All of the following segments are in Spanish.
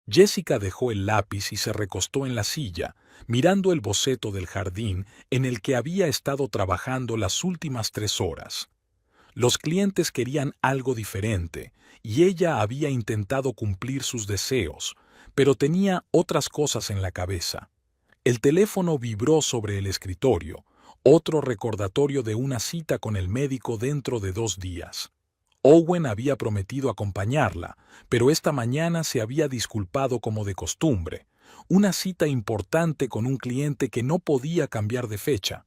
Jessica dejó el lápiz y se recostó en la silla, mirando el boceto del jardín en el que había estado trabajando las últimas 3 horas. Los clientes querían algo diferente, y ella había intentado cumplir sus deseos, pero tenía otras cosas en la cabeza. El teléfono vibró sobre el escritorio, otro recordatorio de una cita con el médico dentro de 2 días. Owen había prometido acompañarla, pero esta mañana se había disculpado como de costumbre. Una cita importante con un cliente que no podía cambiar de fecha.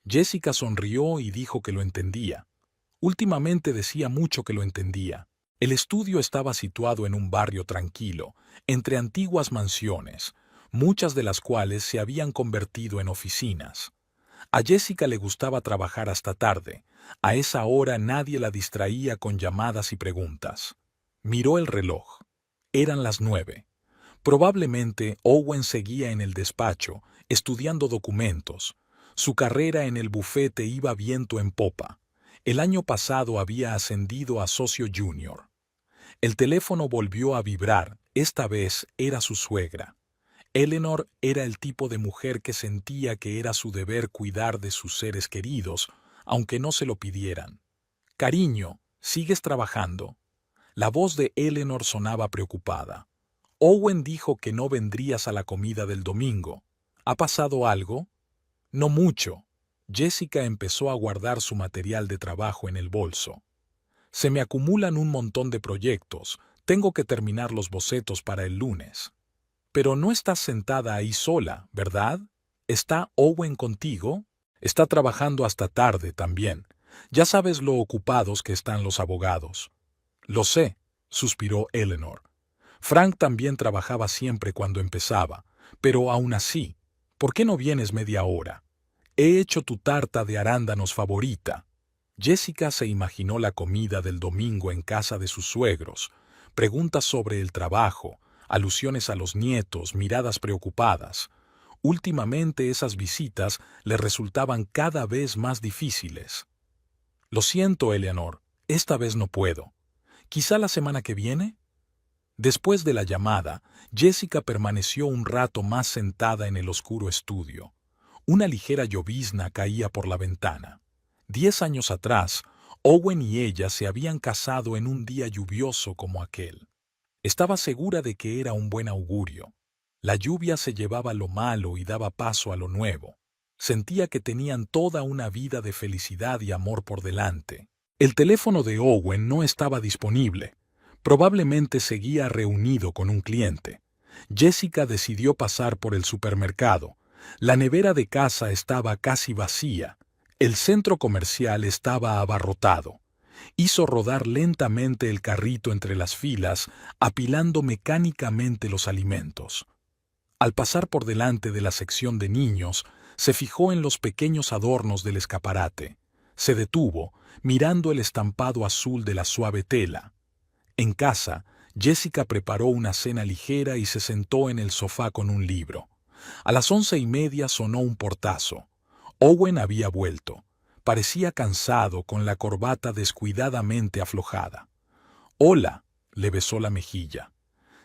Jessica sonrió y dijo que lo entendía. Últimamente decía mucho que lo entendía. El estudio estaba situado en un barrio tranquilo, entre antiguas mansiones, muchas de las cuales se habían convertido en oficinas. A Jessica le gustaba trabajar hasta tarde. A esa hora nadie la distraía con llamadas y preguntas. Miró el reloj. Eran las 9. Probablemente Owen seguía en el despacho, estudiando documentos. Su carrera en el bufete iba viento en popa. El año pasado había ascendido a socio junior. El teléfono volvió a vibrar. Esta vez era su suegra. Eleanor era el tipo de mujer que sentía que era su deber cuidar de sus seres queridos, aunque no se lo pidieran. «Cariño, ¿sigues trabajando?» La voz de Eleanor sonaba preocupada. «Owen dijo que no vendrías a la comida del domingo. ¿Ha pasado algo?» «No mucho». Jessica empezó a guardar su material de trabajo en el bolso. «Se me acumulan un montón de proyectos. Tengo que terminar los bocetos para el lunes». «Pero no estás sentada ahí sola, ¿verdad? ¿Está Owen contigo?» «Está trabajando hasta tarde también. Ya sabes lo ocupados que están los abogados». «Lo sé», suspiró Eleanor. «Frank también trabajaba siempre cuando empezaba, pero aún así, ¿por qué no vienes media hora? He hecho tu tarta de arándanos favorita». Jessica se imaginó la comida del domingo en casa de sus suegros, preguntas sobre el trabajo, alusiones a los nietos, miradas preocupadas. Últimamente esas visitas le resultaban cada vez más difíciles. «Lo siento, Eleanor, esta vez no puedo. ¿Quizá la semana que viene?» Después de la llamada, Jessica permaneció un rato más sentada en el oscuro estudio. Una ligera llovizna caía por la ventana. 10 años atrás, Owen y ella se habían casado en un día lluvioso como aquel. Estaba segura de que era un buen augurio. La lluvia se llevaba lo malo y daba paso a lo nuevo. Sentía que tenían toda una vida de felicidad y amor por delante. El teléfono de Owen no estaba disponible. Probablemente seguía reunido con un cliente. Jessica decidió pasar por el supermercado. La nevera de casa estaba casi vacía. El centro comercial estaba abarrotado. Hizo rodar lentamente el carrito entre las filas, apilando mecánicamente los alimentos. Al pasar por delante de la sección de niños, se fijó en los pequeños adornos del escaparate. Se detuvo, mirando el estampado azul de la suave tela. En casa, Jessica preparó una cena ligera y se sentó en el sofá con un libro. A las 11:30 sonó un portazo. Owen había vuelto. Parecía cansado, con la corbata descuidadamente aflojada. «Hola», le besó la mejilla.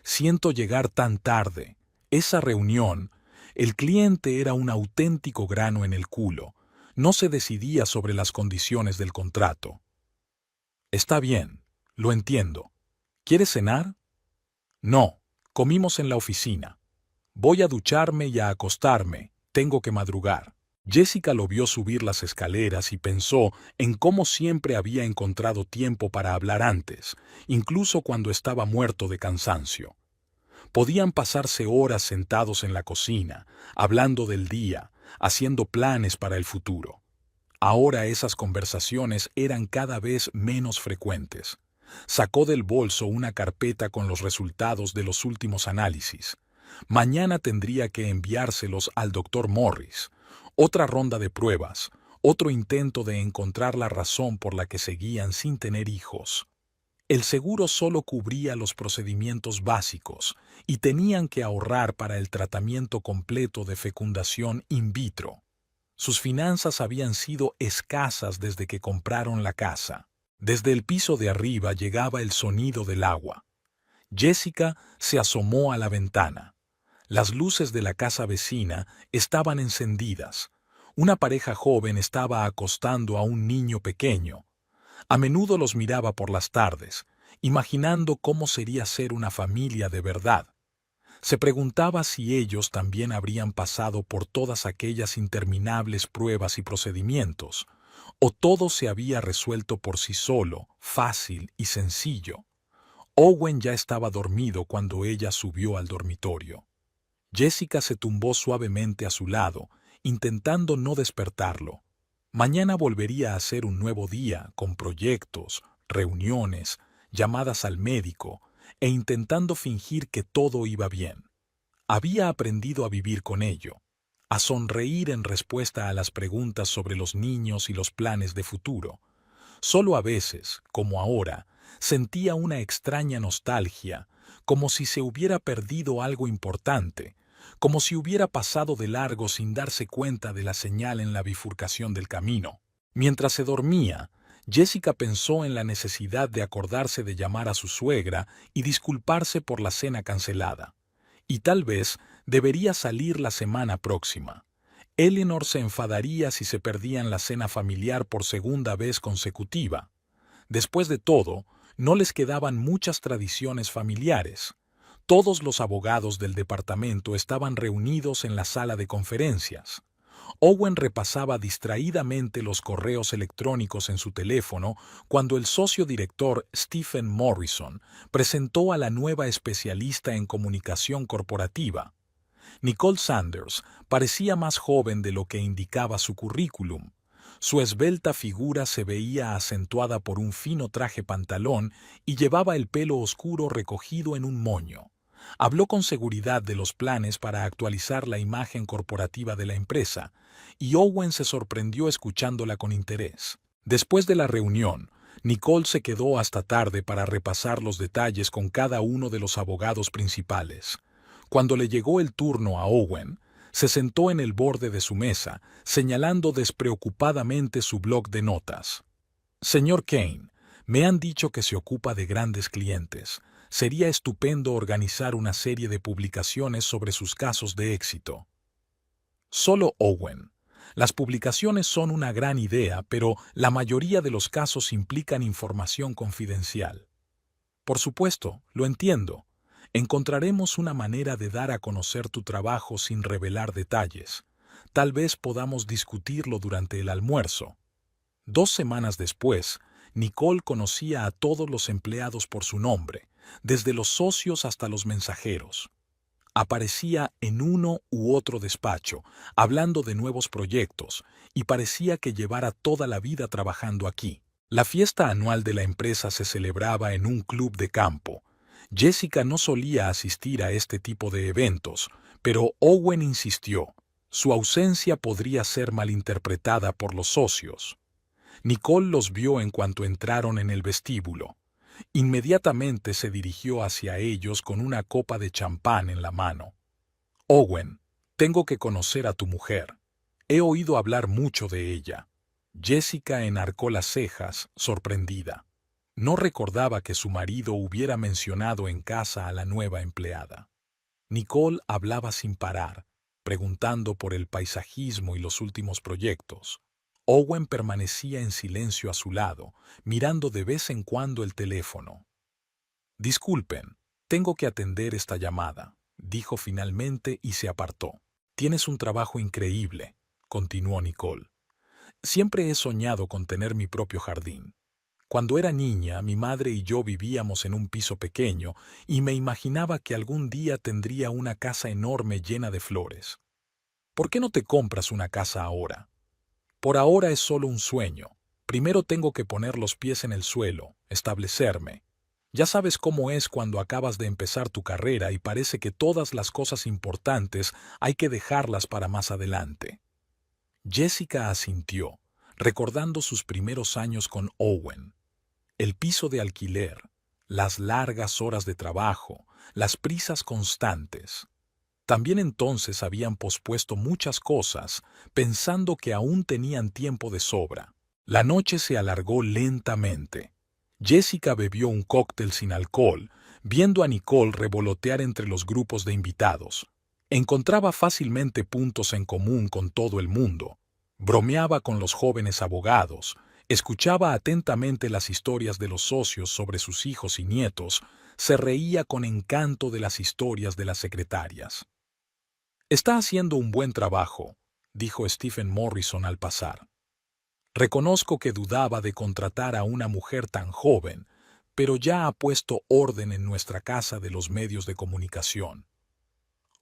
«Siento llegar tan tarde. Esa reunión, el cliente era un auténtico grano en el culo. No se decidía sobre las condiciones del contrato». «Está bien, lo entiendo. ¿Quieres cenar?» «No, comimos en la oficina. Voy a ducharme y a acostarme. Tengo que madrugar». Jessica lo vio subir las escaleras y pensó en cómo siempre había encontrado tiempo para hablar antes, incluso cuando estaba muerto de cansancio. Podían pasarse horas sentados en la cocina, hablando del día, haciendo planes para el futuro. Ahora esas conversaciones eran cada vez menos frecuentes. Sacó del bolso una carpeta con los resultados de los últimos análisis. Mañana tendría que enviárselos al doctor Morris. Otra ronda de pruebas, otro intento de encontrar la razón por la que seguían sin tener hijos. El seguro solo cubría los procedimientos básicos y tenían que ahorrar para el tratamiento completo de fecundación in vitro. Sus finanzas habían sido escasas desde que compraron la casa. Desde el piso de arriba llegaba el sonido del agua. Jessica se asomó a la ventana. Las luces de la casa vecina estaban encendidas. Una pareja joven estaba acostando a un niño pequeño. A menudo los miraba por las tardes, imaginando cómo sería ser una familia de verdad. Se preguntaba si ellos también habrían pasado por todas aquellas interminables pruebas y procedimientos, o todo se había resuelto por sí solo, fácil y sencillo. Owen ya estaba dormido cuando ella subió al dormitorio. Jessica se tumbó suavemente a su lado, intentando no despertarlo. Mañana volvería a ser un nuevo día, con proyectos, reuniones, llamadas al médico, e intentando fingir que todo iba bien. Había aprendido a vivir con ello, a sonreír en respuesta a las preguntas sobre los niños y los planes de futuro. Solo a veces, como ahora, sentía una extraña nostalgia, como si se hubiera perdido algo importante, como si hubiera pasado de largo sin darse cuenta de la señal en la bifurcación del camino. Mientras se dormía, Jessica pensó en la necesidad de acordarse de llamar a su suegra y disculparse por la cena cancelada. Y tal vez debería salir la semana próxima. Eleanor se enfadaría si se perdían la cena familiar por segunda vez consecutiva. Después de todo, no les quedaban muchas tradiciones familiares. Todos los abogados del departamento estaban reunidos en la sala de conferencias. Owen repasaba distraídamente los correos electrónicos en su teléfono cuando el socio director Stephen Morrison presentó a la nueva especialista en comunicación corporativa. Nicole Sanders parecía más joven de lo que indicaba su currículum. Su esbelta figura se veía acentuada por un fino traje pantalón y llevaba el pelo oscuro recogido en un moño. Habló con seguridad de los planes para actualizar la imagen corporativa de la empresa, y Owen se sorprendió escuchándola con interés. Después de la reunión, Nicole se quedó hasta tarde para repasar los detalles con cada uno de los abogados principales. Cuando le llegó el turno a Owen, se sentó en el borde de su mesa, señalando despreocupadamente su bloc de notas. Señor Kane, me han dicho que se ocupa de grandes clientes. Sería estupendo organizar una serie de publicaciones sobre sus casos de éxito. Solo Owen. Las publicaciones son una gran idea, pero la mayoría de los casos implican información confidencial. Por supuesto, lo entiendo. Encontraremos una manera de dar a conocer tu trabajo sin revelar detalles. Tal vez podamos discutirlo durante el almuerzo. 2 semanas después, Nicole conocía a todos los empleados por su nombre, desde los socios hasta los mensajeros. Aparecía en uno u otro despacho, hablando de nuevos proyectos, y parecía que llevara toda la vida trabajando aquí. La fiesta anual de la empresa se celebraba en un club de campo. Jessica no solía asistir a este tipo de eventos, pero Owen insistió. Su ausencia podría ser malinterpretada por los socios. Nicole los vio en cuanto entraron en el vestíbulo. Inmediatamente se dirigió hacia ellos con una copa de champán en la mano. Owen, tengo que conocer a tu mujer. He oído hablar mucho de ella. Jessica enarcó las cejas, sorprendida. No recordaba que su marido hubiera mencionado en casa a la nueva empleada. Nicole hablaba sin parar, preguntando por el paisajismo y los últimos proyectos. Owen permanecía en silencio a su lado, mirando de vez en cuando el teléfono. «Disculpen, tengo que atender esta llamada», dijo finalmente y se apartó. «Tienes un trabajo increíble», continuó Nicole. «Siempre he soñado con tener mi propio jardín. Cuando era niña, mi madre y yo vivíamos en un piso pequeño y me imaginaba que algún día tendría una casa enorme llena de flores. ¿Por qué no te compras una casa ahora? Por ahora es solo un sueño. Primero tengo que poner los pies en el suelo, establecerme. Ya sabes cómo es cuando acabas de empezar tu carrera y parece que todas las cosas importantes hay que dejarlas para más adelante». Jessica asintió, recordando sus primeros años con Owen. El piso de alquiler, las largas horas de trabajo, las prisas constantes. También entonces habían pospuesto muchas cosas, pensando que aún tenían tiempo de sobra. La noche se alargó lentamente. Jessica bebió un cóctel sin alcohol, viendo a Nicole revolotear entre los grupos de invitados. Encontraba fácilmente puntos en común con todo el mundo. Bromeaba con los jóvenes abogados, escuchaba atentamente las historias de los socios sobre sus hijos y nietos, se reía con encanto de las historias de las secretarias. «Está haciendo un buen trabajo», dijo Stephen Morrison al pasar. «Reconozco que dudaba de contratar a una mujer tan joven, pero ya ha puesto orden en nuestra casa de los medios de comunicación».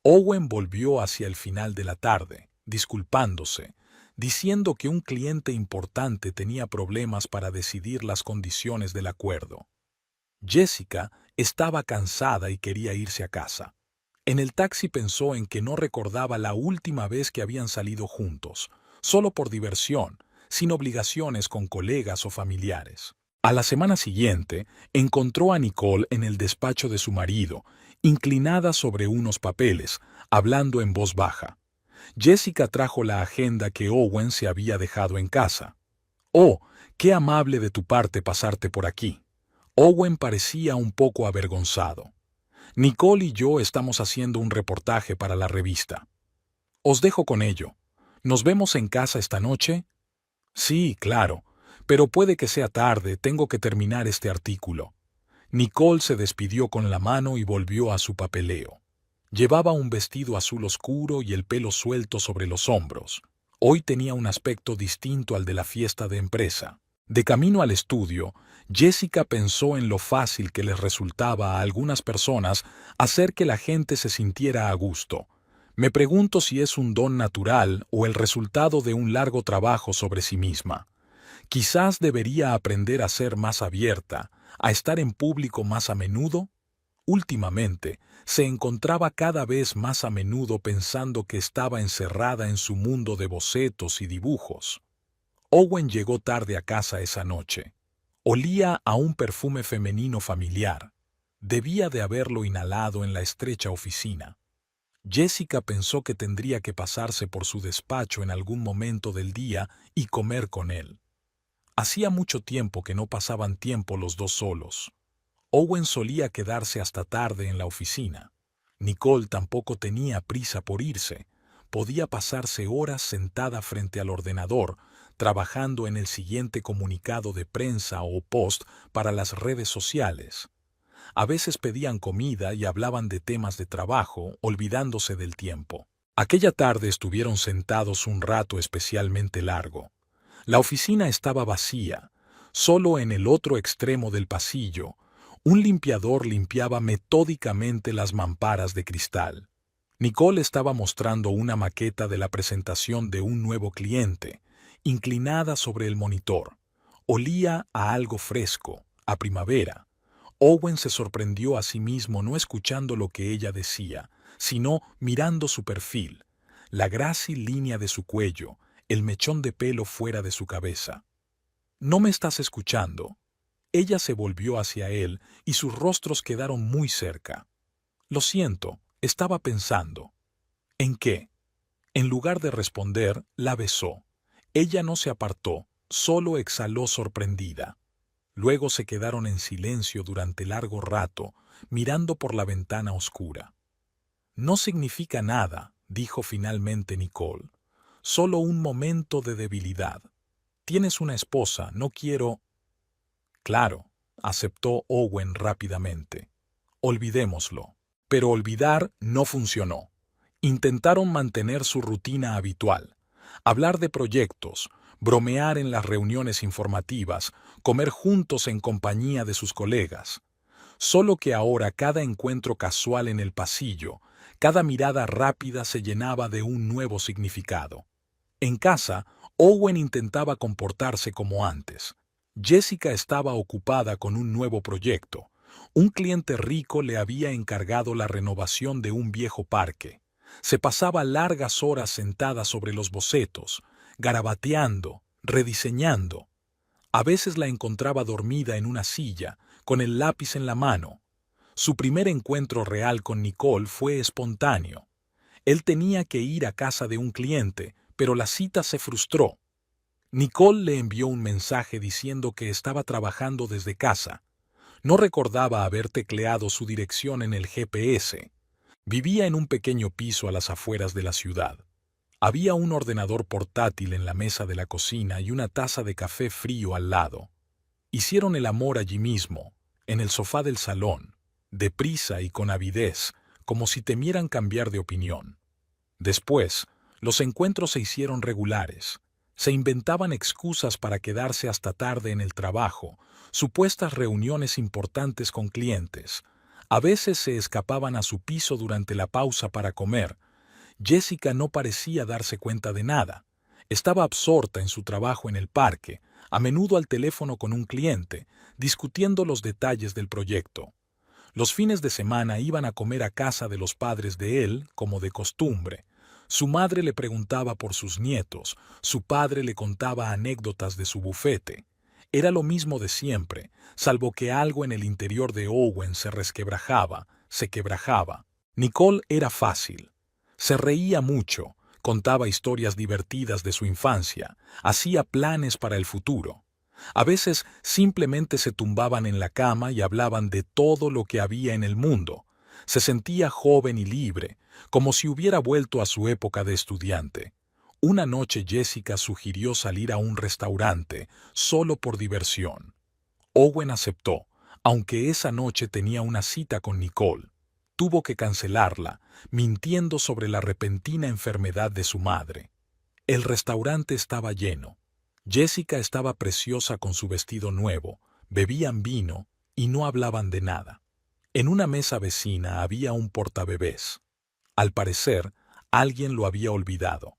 Owen volvió hacia el final de la tarde, disculpándose, diciendo que un cliente importante tenía problemas para decidir las condiciones del acuerdo. Jessica estaba cansada y quería irse a casa. En el taxi pensó en que no recordaba la última vez que habían salido juntos, solo por diversión, sin obligaciones con colegas o familiares. A la semana siguiente, encontró a Nicole en el despacho de su marido, inclinada sobre unos papeles, hablando en voz baja. Jessica trajo la agenda que Owen se había dejado en casa. «Oh, qué amable de tu parte pasarte por aquí». Owen parecía un poco avergonzado. «Nicole y yo estamos haciendo un reportaje para la revista. Os dejo con ello. ¿Nos vemos en casa esta noche?» «Sí, claro, pero puede que sea tarde, tengo que terminar este artículo». Nicole se despidió con la mano y volvió a su papeleo. Llevaba un vestido azul oscuro y el pelo suelto sobre los hombros. Hoy tenía un aspecto distinto al de la fiesta de empresa. De camino al estudio, Jessica pensó en lo fácil que les resultaba a algunas personas hacer que la gente se sintiera a gusto. Me pregunto si es un don natural o el resultado de un largo trabajo sobre sí misma. Quizás debería aprender a ser más abierta, a estar en público más a menudo. Últimamente, se encontraba cada vez más a menudo pensando que estaba encerrada en su mundo de bocetos y dibujos. Owen llegó tarde a casa esa noche. Olía a un perfume femenino familiar. Debía de haberlo inhalado en la estrecha oficina. Jessica pensó que tendría que pasarse por su despacho en algún momento del día y comer con él. Hacía mucho tiempo que no pasaban tiempo los dos solos. Owen solía quedarse hasta tarde en la oficina. Nicole tampoco tenía prisa por irse. Podía pasarse horas sentada frente al ordenador, trabajando en el siguiente comunicado de prensa o post para las redes sociales. A veces pedían comida y hablaban de temas de trabajo, olvidándose del tiempo. Aquella tarde estuvieron sentados un rato especialmente largo. La oficina estaba vacía. Solo en el otro extremo del pasillo, un limpiador limpiaba metódicamente las mamparas de cristal. Nicole estaba mostrando una maqueta de la presentación de un nuevo cliente, inclinada sobre el monitor. Olía a algo fresco, a primavera. Owen se sorprendió a sí mismo no escuchando lo que ella decía, sino mirando su perfil, la grácil línea de su cuello, el mechón de pelo fuera de su cabeza. «¿No me estás escuchando?» Ella se volvió hacia él y sus rostros quedaron muy cerca. «Lo siento, estaba pensando». «¿En qué?» En lugar de responder, la besó. Ella no se apartó, solo exhaló sorprendida. Luego se quedaron en silencio durante largo rato, mirando por la ventana oscura. «No significa nada», dijo finalmente Nicole. «Solo un momento de debilidad. Tienes una esposa, no quiero...» «Claro», aceptó Owen rápidamente. «Olvidémoslo». Pero olvidar no funcionó. Intentaron mantener su rutina habitual, hablar de proyectos, bromear en las reuniones informativas, comer juntos en compañía de sus colegas. Solo que ahora cada encuentro casual en el pasillo, cada mirada rápida se llenaba de un nuevo significado. En casa, Owen intentaba comportarse como antes. Jessica estaba ocupada con un nuevo proyecto. Un cliente rico le había encargado la renovación de un viejo parque. Se pasaba largas horas sentada sobre los bocetos, garabateando, rediseñando. A veces la encontraba dormida en una silla, con el lápiz en la mano. Su primer encuentro real con Nicole fue espontáneo. Él tenía que ir a casa de un cliente, pero la cita se frustró. Nicole le envió un mensaje diciendo que estaba trabajando desde casa. No recordaba haber tecleado su dirección en el GPS. Vivía en un pequeño piso a las afueras de la ciudad. Había un ordenador portátil en la mesa de la cocina y una taza de café frío al lado. Hicieron el amor allí mismo, en el sofá del salón, deprisa y con avidez, como si temieran cambiar de opinión. Después, los encuentros se hicieron regulares. Se inventaban excusas para quedarse hasta tarde en el trabajo, supuestas reuniones importantes con clientes. A veces se escapaban a su piso durante la pausa para comer. Jessica no parecía darse cuenta de nada. Estaba absorta en su trabajo en el parque, a menudo al teléfono con un cliente, discutiendo los detalles del proyecto. Los fines de semana iban a comer a casa de los padres de él, como de costumbre. Su madre le preguntaba por sus nietos, su padre le contaba anécdotas de su bufete. Era lo mismo de siempre, salvo que algo en el interior de Owen se resquebrajaba, se quebrajaba. Nicole era fácil. Se reía mucho, contaba historias divertidas de su infancia, hacía planes para el futuro. A veces simplemente se tumbaban en la cama y hablaban de todo lo que había en el mundo. Se sentía joven y libre, como si hubiera vuelto a su época de estudiante. Una noche Jessica sugirió salir a un restaurante, solo por diversión. Owen aceptó, aunque esa noche tenía una cita con Nicole. Tuvo que cancelarla, mintiendo sobre la repentina enfermedad de su madre. El restaurante estaba lleno. Jessica estaba preciosa con su vestido nuevo, bebían vino y no hablaban de nada. En una mesa vecina había un portabebés. Al parecer, alguien lo había olvidado.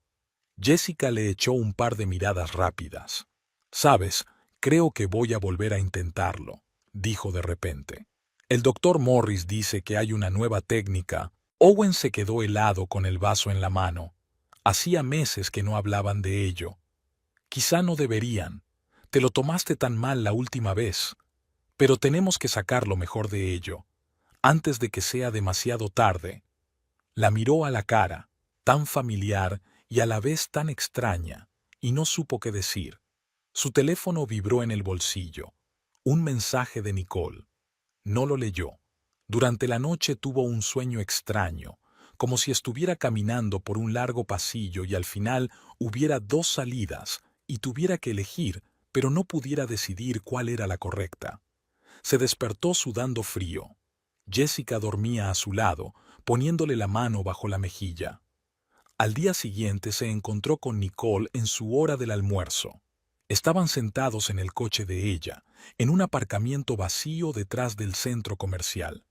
Jessica le echó un par de miradas rápidas. «Sabes, creo que voy a volver a intentarlo», dijo de repente. «El doctor Morris dice que hay una nueva técnica». Owen se quedó helado con el vaso en la mano. Hacía meses que no hablaban de ello. «Quizá no deberían. Te lo tomaste tan mal la última vez. Pero tenemos que sacar lo mejor de ello, antes de que sea demasiado tarde». La miró a la cara, tan familiar y a la vez tan extraña, y no supo qué decir. Su teléfono vibró en el bolsillo. Un mensaje de Nicole. No lo leyó. Durante la noche tuvo un sueño extraño, como si estuviera caminando por un largo pasillo y al final hubiera dos salidas y tuviera que elegir, pero no pudiera decidir cuál era la correcta. Se despertó sudando frío. Jessica dormía a su lado, poniéndole la mano bajo la mejilla. Al día siguiente se encontró con Nicole en su hora del almuerzo. Estaban sentados en el coche de ella, en un aparcamiento vacío detrás del centro comercial.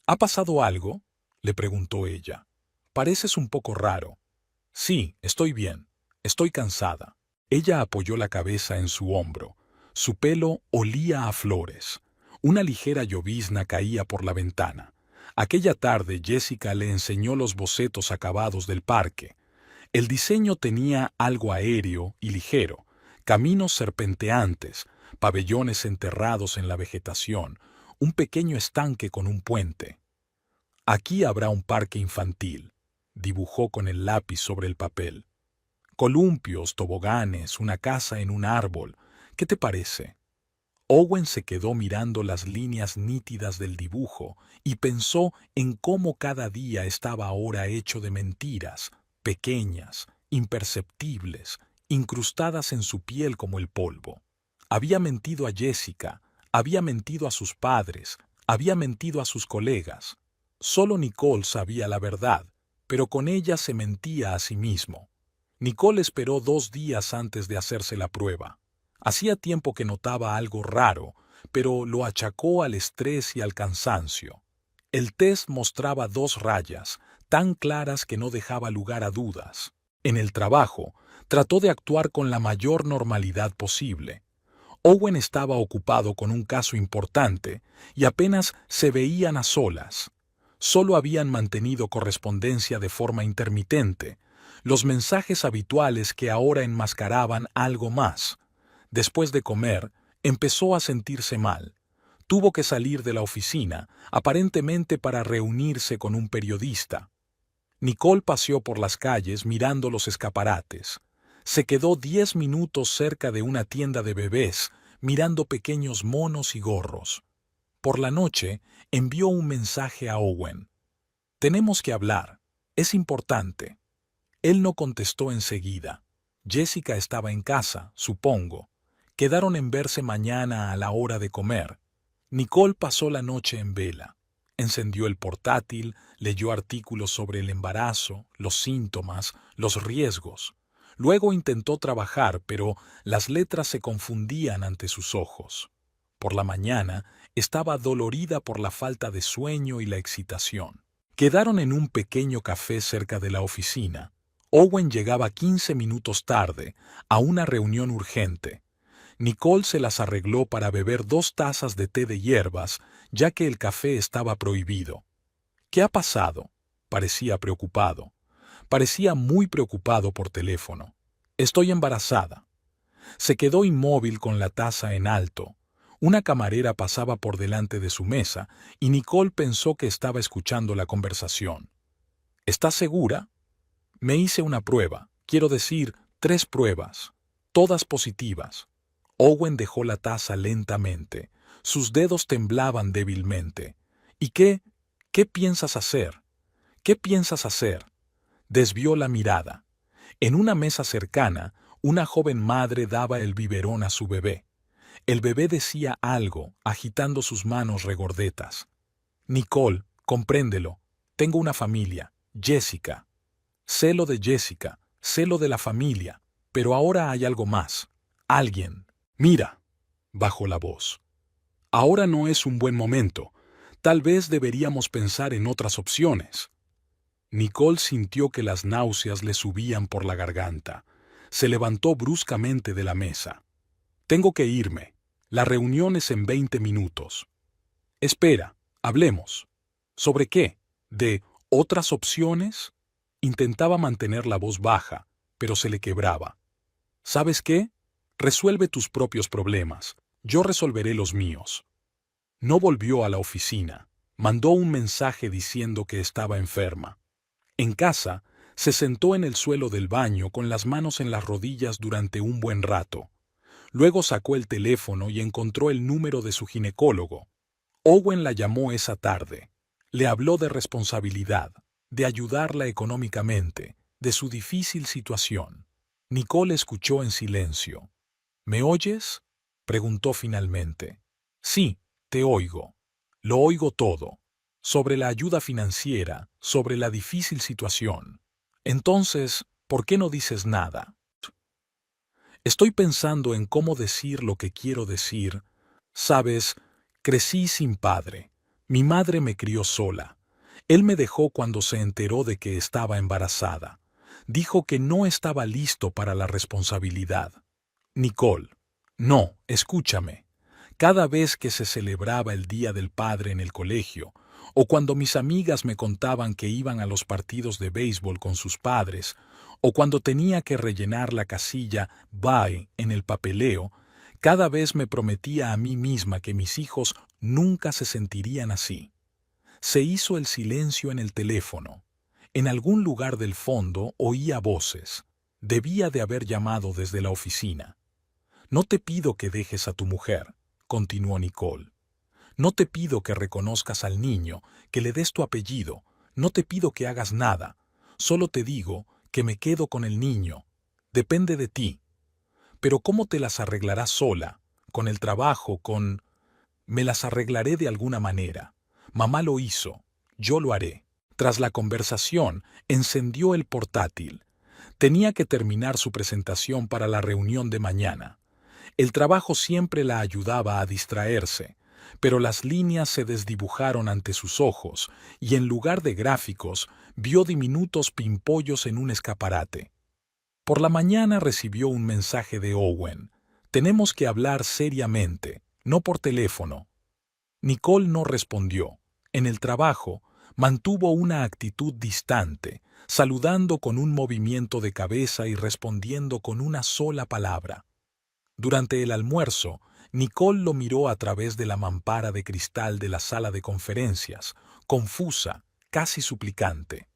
«¿Ha pasado algo?», le preguntó ella. «Pareces un poco raro». «Sí, estoy bien. Estoy cansada». Ella apoyó la cabeza en su hombro. Su pelo olía a flores. Una ligera llovizna caía por la ventana. Aquella tarde Jessica le enseñó los bocetos acabados del parque. El diseño tenía algo aéreo y ligero, caminos serpenteantes, pabellones enterrados en la vegetación, un pequeño estanque con un puente. «Aquí habrá un parque infantil», dibujó con el lápiz sobre el papel. «Columpios, toboganes, una casa en un árbol. ¿Qué te parece?». Owen se quedó mirando las líneas nítidas del dibujo y pensó en cómo cada día estaba ahora hecho de mentiras, pequeñas, imperceptibles, incrustadas en su piel como el polvo. Había mentido a Jessica, había mentido a sus padres, había mentido a sus colegas. Solo Nicole sabía la verdad, pero con ella se mentía a sí mismo. Nicole esperó 2 días antes de hacerse la prueba. Hacía tiempo que notaba algo raro, pero lo achacó al estrés y al cansancio. El test mostraba 2 rayas, tan claras que no dejaba lugar a dudas. En el trabajo, trató de actuar con la mayor normalidad posible. Owen estaba ocupado con un caso importante y apenas se veían a solas. Solo habían mantenido correspondencia de forma intermitente, los mensajes habituales que ahora enmascaraban algo más. Después de comer, empezó a sentirse mal. Tuvo que salir de la oficina, aparentemente para reunirse con un periodista. Nicole paseó por las calles mirando los escaparates. Se quedó 10 minutos cerca de una tienda de bebés, mirando pequeños monos y gorros. Por la noche, envió un mensaje a Owen. «Tenemos que hablar. Es importante». Él no contestó enseguida. Jessica estaba en casa, supongo. Quedaron en verse mañana a la hora de comer. Nicole pasó la noche en vela. Encendió el portátil, leyó artículos sobre el embarazo, los síntomas, los riesgos. Luego intentó trabajar, pero las letras se confundían ante sus ojos. Por la mañana estaba dolorida por la falta de sueño y la excitación. Quedaron en un pequeño café cerca de la oficina. Owen llegaba 15 minutos tarde, a una reunión urgente. Nicole se las arregló para beber 2 tazas de té de hierbas, ya que el café estaba prohibido. «¿Qué ha pasado?», parecía preocupado. Parecía muy preocupado por teléfono. «Estoy embarazada». Se quedó inmóvil con la taza en alto. Una camarera pasaba por delante de su mesa y Nicole pensó que estaba escuchando la conversación. «¿Estás segura?». «Me hice una prueba, quiero decir, 3 pruebas, todas positivas». Owen dejó la taza lentamente. Sus dedos temblaban débilmente. «¿Y qué piensas hacer? ¿Qué piensas hacer?». Desvió la mirada. En una mesa cercana, una joven madre daba el biberón a su bebé. El bebé decía algo, agitando sus manos regordetas. «Nicole, compréndelo. Tengo una familia, Jessica». «Sé lo de Jessica, sé lo de la familia, pero ahora hay algo más. Alguien». «Mira», bajó la voz. «Ahora no es un buen momento. Tal vez deberíamos pensar en otras opciones». Nicole sintió que las náuseas le subían por la garganta. Se levantó bruscamente de la mesa. «Tengo que irme. La reunión es en 20 minutos». «Espera, hablemos». «¿Sobre qué? ¿De otras opciones?». Intentaba mantener la voz baja, pero se le quebraba. «¿Sabes qué? Resuelve tus propios problemas. Yo resolveré los míos». No volvió a la oficina. Mandó un mensaje diciendo que estaba enferma. En casa, se sentó en el suelo del baño con las manos en las rodillas durante un buen rato. Luego sacó el teléfono y encontró el número de su ginecólogo. Owen la llamó esa tarde. Le habló de responsabilidad, de ayudarla económicamente, de su difícil situación. Nicole escuchó en silencio. «¿Me oyes?», preguntó finalmente. «Sí, te oigo. Lo oigo todo. Sobre la ayuda financiera, sobre la difícil situación. Entonces, ¿por qué no dices nada?». «Estoy pensando en cómo decir lo que quiero decir. Sabes, crecí sin padre. Mi madre me crió sola. Él me dejó cuando se enteró de que estaba embarazada. Dijo que no estaba listo para la responsabilidad». «Nicole, no, escúchame. Cada vez que se celebraba el Día del Padre en el colegio, o cuando mis amigas me contaban que iban a los partidos de béisbol con sus padres, o cuando tenía que rellenar la casilla bye en el papeleo, cada vez me prometía a mí misma que mis hijos nunca se sentirían así». Se hizo el silencio en el teléfono. En algún lugar del fondo oía voces. Debía de haber llamado desde la oficina. «No te pido que dejes a tu mujer», continuó Nicole. «No te pido que reconozcas al niño, que le des tu apellido. No te pido que hagas nada. Solo te digo que me quedo con el niño. Depende de ti. Pero ¿cómo te las arreglarás sola? Con el trabajo, con...». «Me las arreglaré de alguna manera. Mamá lo hizo. Yo lo haré». Tras la conversación, encendió el portátil. Tenía que terminar su presentación para la reunión de mañana. El trabajo siempre la ayudaba a distraerse, pero las líneas se desdibujaron ante sus ojos y en lugar de gráficos vio diminutos pimpollos en un escaparate. Por la mañana recibió un mensaje de Owen. «Tenemos que hablar seriamente, no por teléfono». Nicole no respondió. En el trabajo, mantuvo una actitud distante, saludando con un movimiento de cabeza y respondiendo con una sola palabra. Durante el almuerzo, Nicole lo miró a través de la mampara de cristal de la sala de conferencias, confusa, casi suplicante.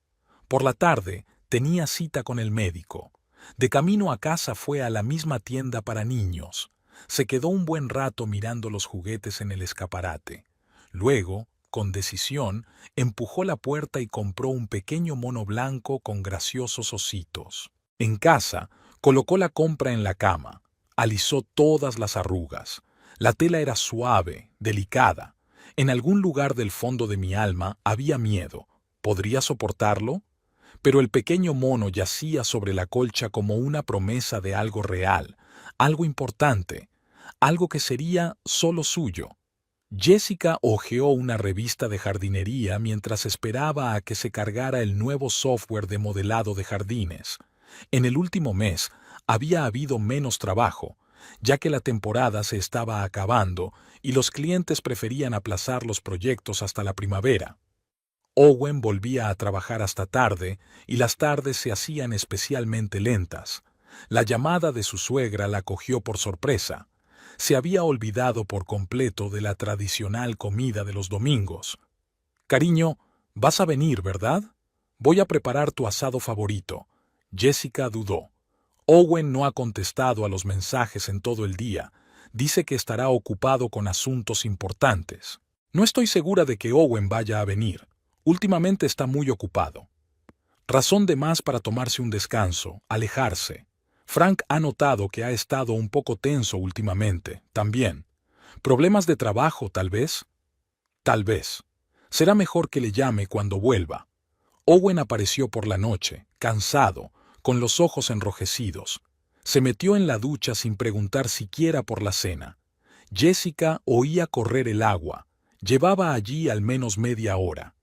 Por la tarde, tenía cita con el médico. De camino a casa fue a la misma tienda para niños. Se quedó un buen rato mirando los juguetes en el escaparate. Luego, con decisión, empujó la puerta y compró un pequeño mono blanco con graciosos ositos. En casa, colocó la compra en la cama, alisó todas las arrugas. La tela era suave, delicada. En algún lugar del fondo de mi alma había miedo. ¿Podría soportarlo? Pero el pequeño mono yacía sobre la colcha como una promesa de algo real, algo importante, algo que sería solo suyo. Jessica hojeó una revista de jardinería mientras esperaba a que se cargara el nuevo software de modelado de jardines. En el último mes había habido menos trabajo, ya que la temporada se estaba acabando y los clientes preferían aplazar los proyectos hasta la primavera. Owen volvía a trabajar hasta tarde y las tardes se hacían especialmente lentas. La llamada de su suegra la cogió por sorpresa. Se había olvidado por completo de la tradicional comida de los domingos. «Cariño, vas a venir, ¿verdad? Voy a preparar tu asado favorito». Jessica dudó. Owen no ha contestado a los mensajes en todo el día. Dice que estará ocupado con asuntos importantes. No estoy segura de que Owen vaya a venir. Últimamente está muy ocupado. Razón de más para tomarse un descanso, alejarse. Frank ha notado que ha estado un poco tenso últimamente, también. ¿Problemas de trabajo, tal vez? Tal vez. Será mejor que le llame cuando vuelva. Owen apareció por la noche, cansado, con los ojos enrojecidos. Se metió en la ducha sin preguntar siquiera por la cena. Jessica oía correr el agua. Llevaba allí al menos media hora.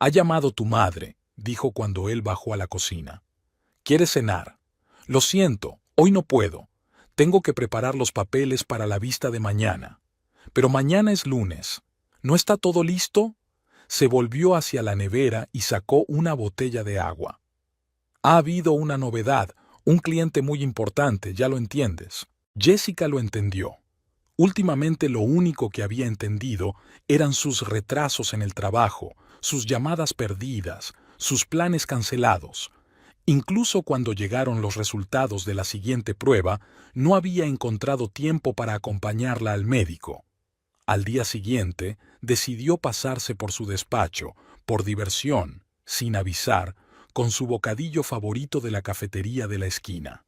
«Ha llamado tu madre», dijo cuando él bajó a la cocina. «¿Quiere cenar?» «Lo siento, hoy no puedo. Tengo que preparar los papeles para la vista de mañana. Pero mañana es lunes. ¿No está todo listo?» Se volvió hacia la nevera y sacó una botella de agua. «Ha habido una novedad, un cliente muy importante, ya lo entiendes». Jessica lo entendió. Últimamente lo único que había entendido eran sus retrasos en el trabajo, sus llamadas perdidas, sus planes cancelados. Incluso cuando llegaron los resultados de la siguiente prueba, no había encontrado tiempo para acompañarla al médico. Al día siguiente, decidió pasarse por su despacho, por diversión, sin avisar, con su bocadillo favorito de la cafetería de la esquina.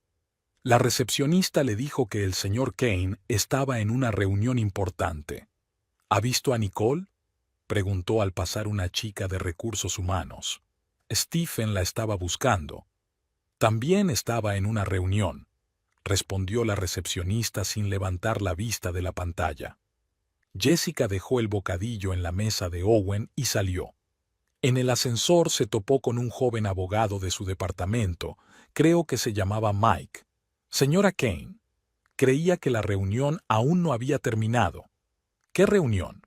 La recepcionista le dijo que el señor Kane estaba en una reunión importante. «¿Ha visto a Nicole?», preguntó al pasar una chica de recursos humanos. Stephen la estaba buscando. «También estaba en una reunión», respondió la recepcionista sin levantar la vista de la pantalla. Jessica dejó el bocadillo en la mesa de Owen y salió. En el ascensor se topó con un joven abogado de su departamento, creo que se llamaba Mike. «Señora Kane, creía que la reunión aún no había terminado». «¿Qué reunión?»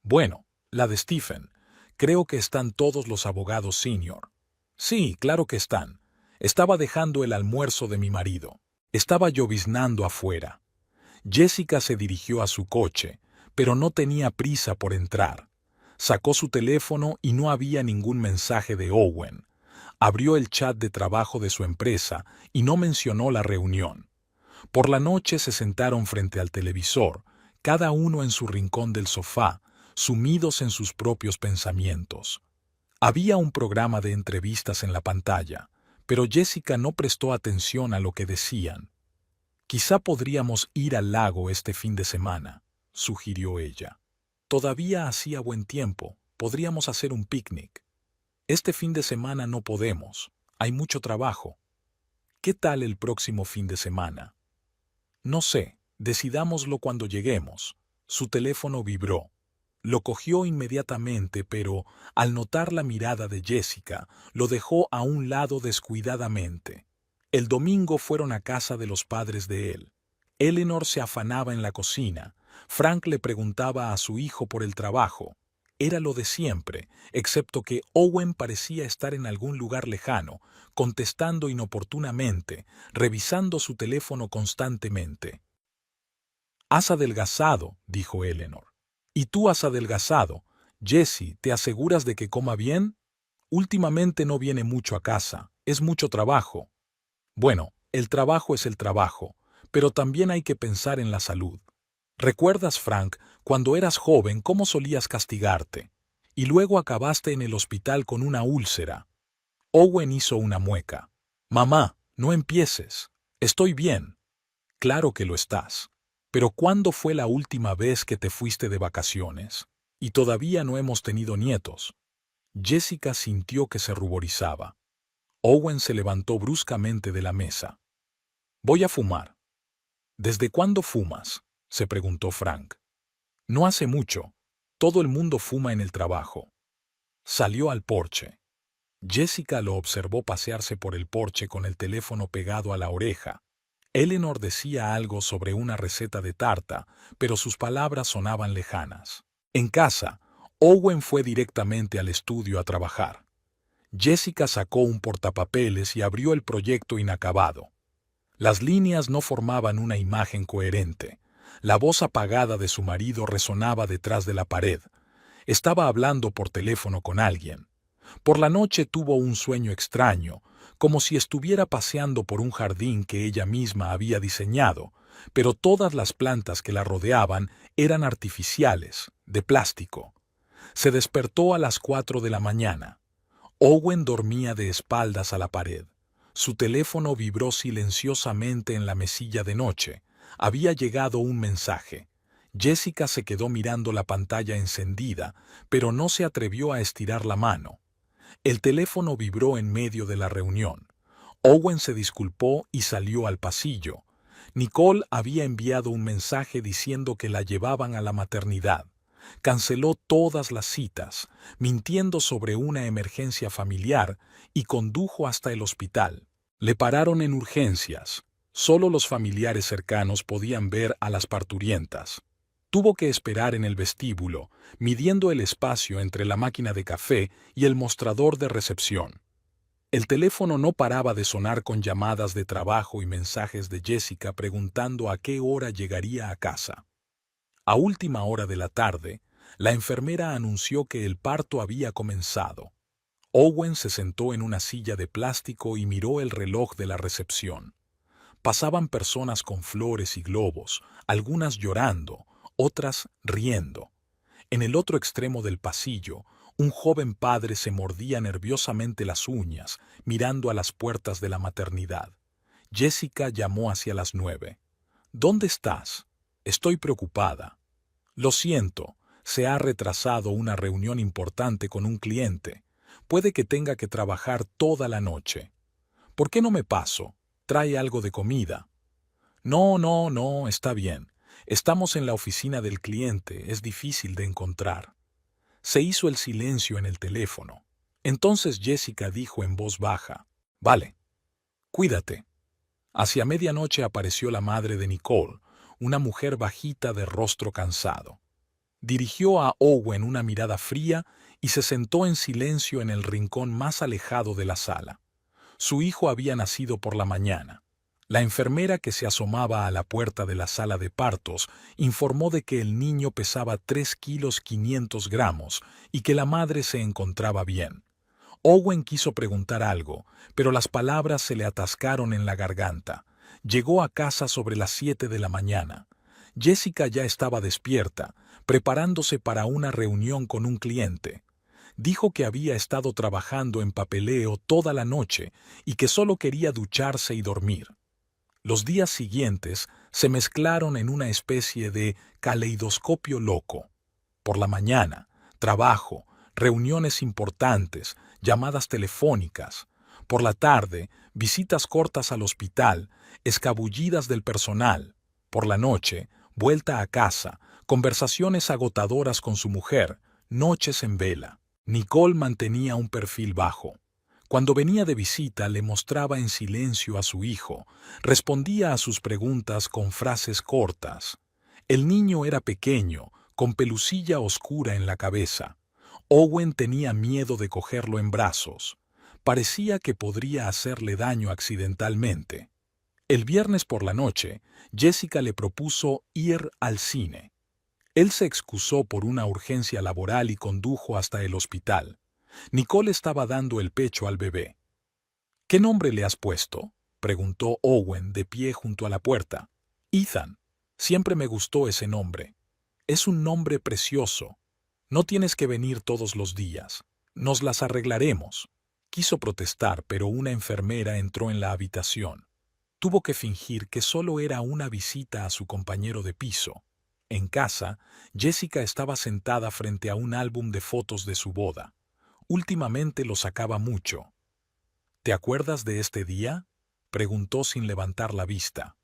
«Bueno, la de Stephen. Creo que están todos los abogados senior». «Sí, claro que están. Estaba dejando el almuerzo de mi marido. Estaba lloviznando afuera». Jessica se dirigió a su coche, pero no tenía prisa por entrar. Sacó su teléfono y no había ningún mensaje de Owen. Abrió el chat de trabajo de su empresa y no mencionó la reunión. Por la noche se sentaron frente al televisor, cada uno en su rincón del sofá, sumidos en sus propios pensamientos. Había un programa de entrevistas en la pantalla, pero Jessica no prestó atención a lo que decían. «Quizá podríamos ir al lago este fin de semana», sugirió ella. «Todavía hacía buen tiempo, podríamos hacer un picnic». «Este fin de semana no podemos, hay mucho trabajo». «¿Qué tal el próximo fin de semana?» «No sé, decidámoslo cuando lleguemos». Su teléfono vibró. Lo cogió inmediatamente, pero, al notar la mirada de Jessica, lo dejó a un lado descuidadamente. El domingo fueron a casa de los padres de él. Eleanor se afanaba en la cocina. Frank le preguntaba a su hijo por el trabajo. Era lo de siempre, excepto que Owen parecía estar en algún lugar lejano, contestando inoportunamente, revisando su teléfono constantemente. «Has adelgazado», dijo Eleanor. «Y tú has adelgazado. Jessie, ¿te aseguras de que coma bien? Últimamente no viene mucho a casa, es mucho trabajo». «Bueno, el trabajo es el trabajo, pero también hay que pensar en la salud. ¿Recuerdas, Frank, Cuando eras joven, ¿cómo solías castigarte? Y luego acabaste en el hospital con una úlcera. Owen hizo una mueca. Mamá, no empieces. Estoy bien. Claro que lo estás. Pero ¿cuándo fue la última vez que te fuiste de vacaciones? Y todavía no hemos tenido nietos. Jessica sintió que se ruborizaba. Owen se levantó bruscamente de la mesa. Voy a fumar. ¿Desde cuándo fumas? Se preguntó Frank. No hace mucho. Todo el mundo fuma en el trabajo. Salió al porche. Jessica lo observó pasearse por el porche con el teléfono pegado a la oreja. Eleanor decía algo sobre una receta de tarta, pero sus palabras sonaban lejanas. En casa, Owen fue directamente al estudio a trabajar. Jessica sacó un portapapeles y abrió el proyecto inacabado. Las líneas no formaban una imagen coherente. La voz apagada de su marido resonaba detrás de la pared. Estaba hablando por teléfono con alguien. Por la noche tuvo un sueño extraño, como si estuviera paseando por un jardín que ella misma había diseñado, pero todas las plantas que la rodeaban eran artificiales, de plástico. Se despertó a las 4 de la mañana. Owen dormía de espaldas a la pared. Su teléfono vibró silenciosamente en la mesilla de noche. Había llegado un mensaje. Jessica se quedó mirando la pantalla encendida, pero no se atrevió a estirar la mano. El teléfono vibró en medio de la reunión. Owen se disculpó y salió al pasillo. Nicole había enviado un mensaje diciendo que la llevaban a la maternidad. Canceló todas las citas, mintiendo sobre una emergencia familiar, y condujo hasta el hospital. Le pararon en urgencias. Solo los familiares cercanos podían ver a las parturientas. Tuvo que esperar en el vestíbulo, midiendo el espacio entre la máquina de café y el mostrador de recepción. El teléfono no paraba de sonar con llamadas de trabajo y mensajes de Jessica preguntando a qué hora llegaría a casa. A última hora de la tarde, la enfermera anunció que el parto había comenzado. Owen se sentó en una silla de plástico y miró el reloj de la recepción. Pasaban personas con flores y globos, algunas llorando, otras riendo. En el otro extremo del pasillo, un joven padre se mordía nerviosamente las uñas, mirando a las puertas de la maternidad. Jessica llamó hacia las 9. ¿Dónde estás? Estoy preocupada. Lo siento, se ha retrasado una reunión importante con un cliente. Puede que tenga que trabajar toda la noche. ¿Por qué no me paso? Trae algo de comida. No, está bien. Estamos en la oficina del cliente, es difícil de encontrar. Se hizo el silencio en el teléfono. Entonces Jessica dijo en voz baja, Vale, cuídate. Hacia medianoche apareció la madre de Nicole, una mujer bajita de rostro cansado. Dirigió a Owen una mirada fría y se sentó en silencio en el rincón más alejado de la sala. Su hijo había nacido por la mañana. La enfermera que se asomaba a la puerta de la sala de partos informó de que el niño pesaba 3,5 kilos y que la madre se encontraba bien. Owen quiso preguntar algo, pero las palabras se le atascaron en la garganta. Llegó a casa sobre las 7 de la mañana. Jessica ya estaba despierta, preparándose para una reunión con un cliente. Dijo que había estado trabajando en papeleo toda la noche y que solo quería ducharse y dormir. Los días siguientes se mezclaron en una especie de caleidoscopio loco. Por la mañana, trabajo, reuniones importantes, llamadas telefónicas. Por la tarde, visitas cortas al hospital, escabullidas del personal. Por la noche, vuelta a casa, conversaciones agotadoras con su mujer, noches en vela. Nicole mantenía un perfil bajo. Cuando venía de visita le mostraba en silencio a su hijo, respondía a sus preguntas con frases cortas. El niño era pequeño, con pelusilla oscura en la cabeza. Owen tenía miedo de cogerlo en brazos. Parecía que podría hacerle daño accidentalmente. El viernes por la noche, Jessica le propuso ir al cine. Él se excusó por una urgencia laboral y condujo hasta el hospital. Nicole estaba dando el pecho al bebé. ¿Qué nombre le has puesto?, preguntó Owen de pie junto a la puerta. Ethan. Siempre me gustó ese nombre. Es un nombre precioso. No tienes que venir todos los días. Nos las arreglaremos. Quiso protestar, pero una enfermera entró en la habitación. Tuvo que fingir que solo era una visita a su compañero de piso. En casa, Jessica estaba sentada frente a un álbum de fotos de su boda. Últimamente lo sacaba mucho. ¿Te acuerdas de este día?, preguntó sin levantar la vista.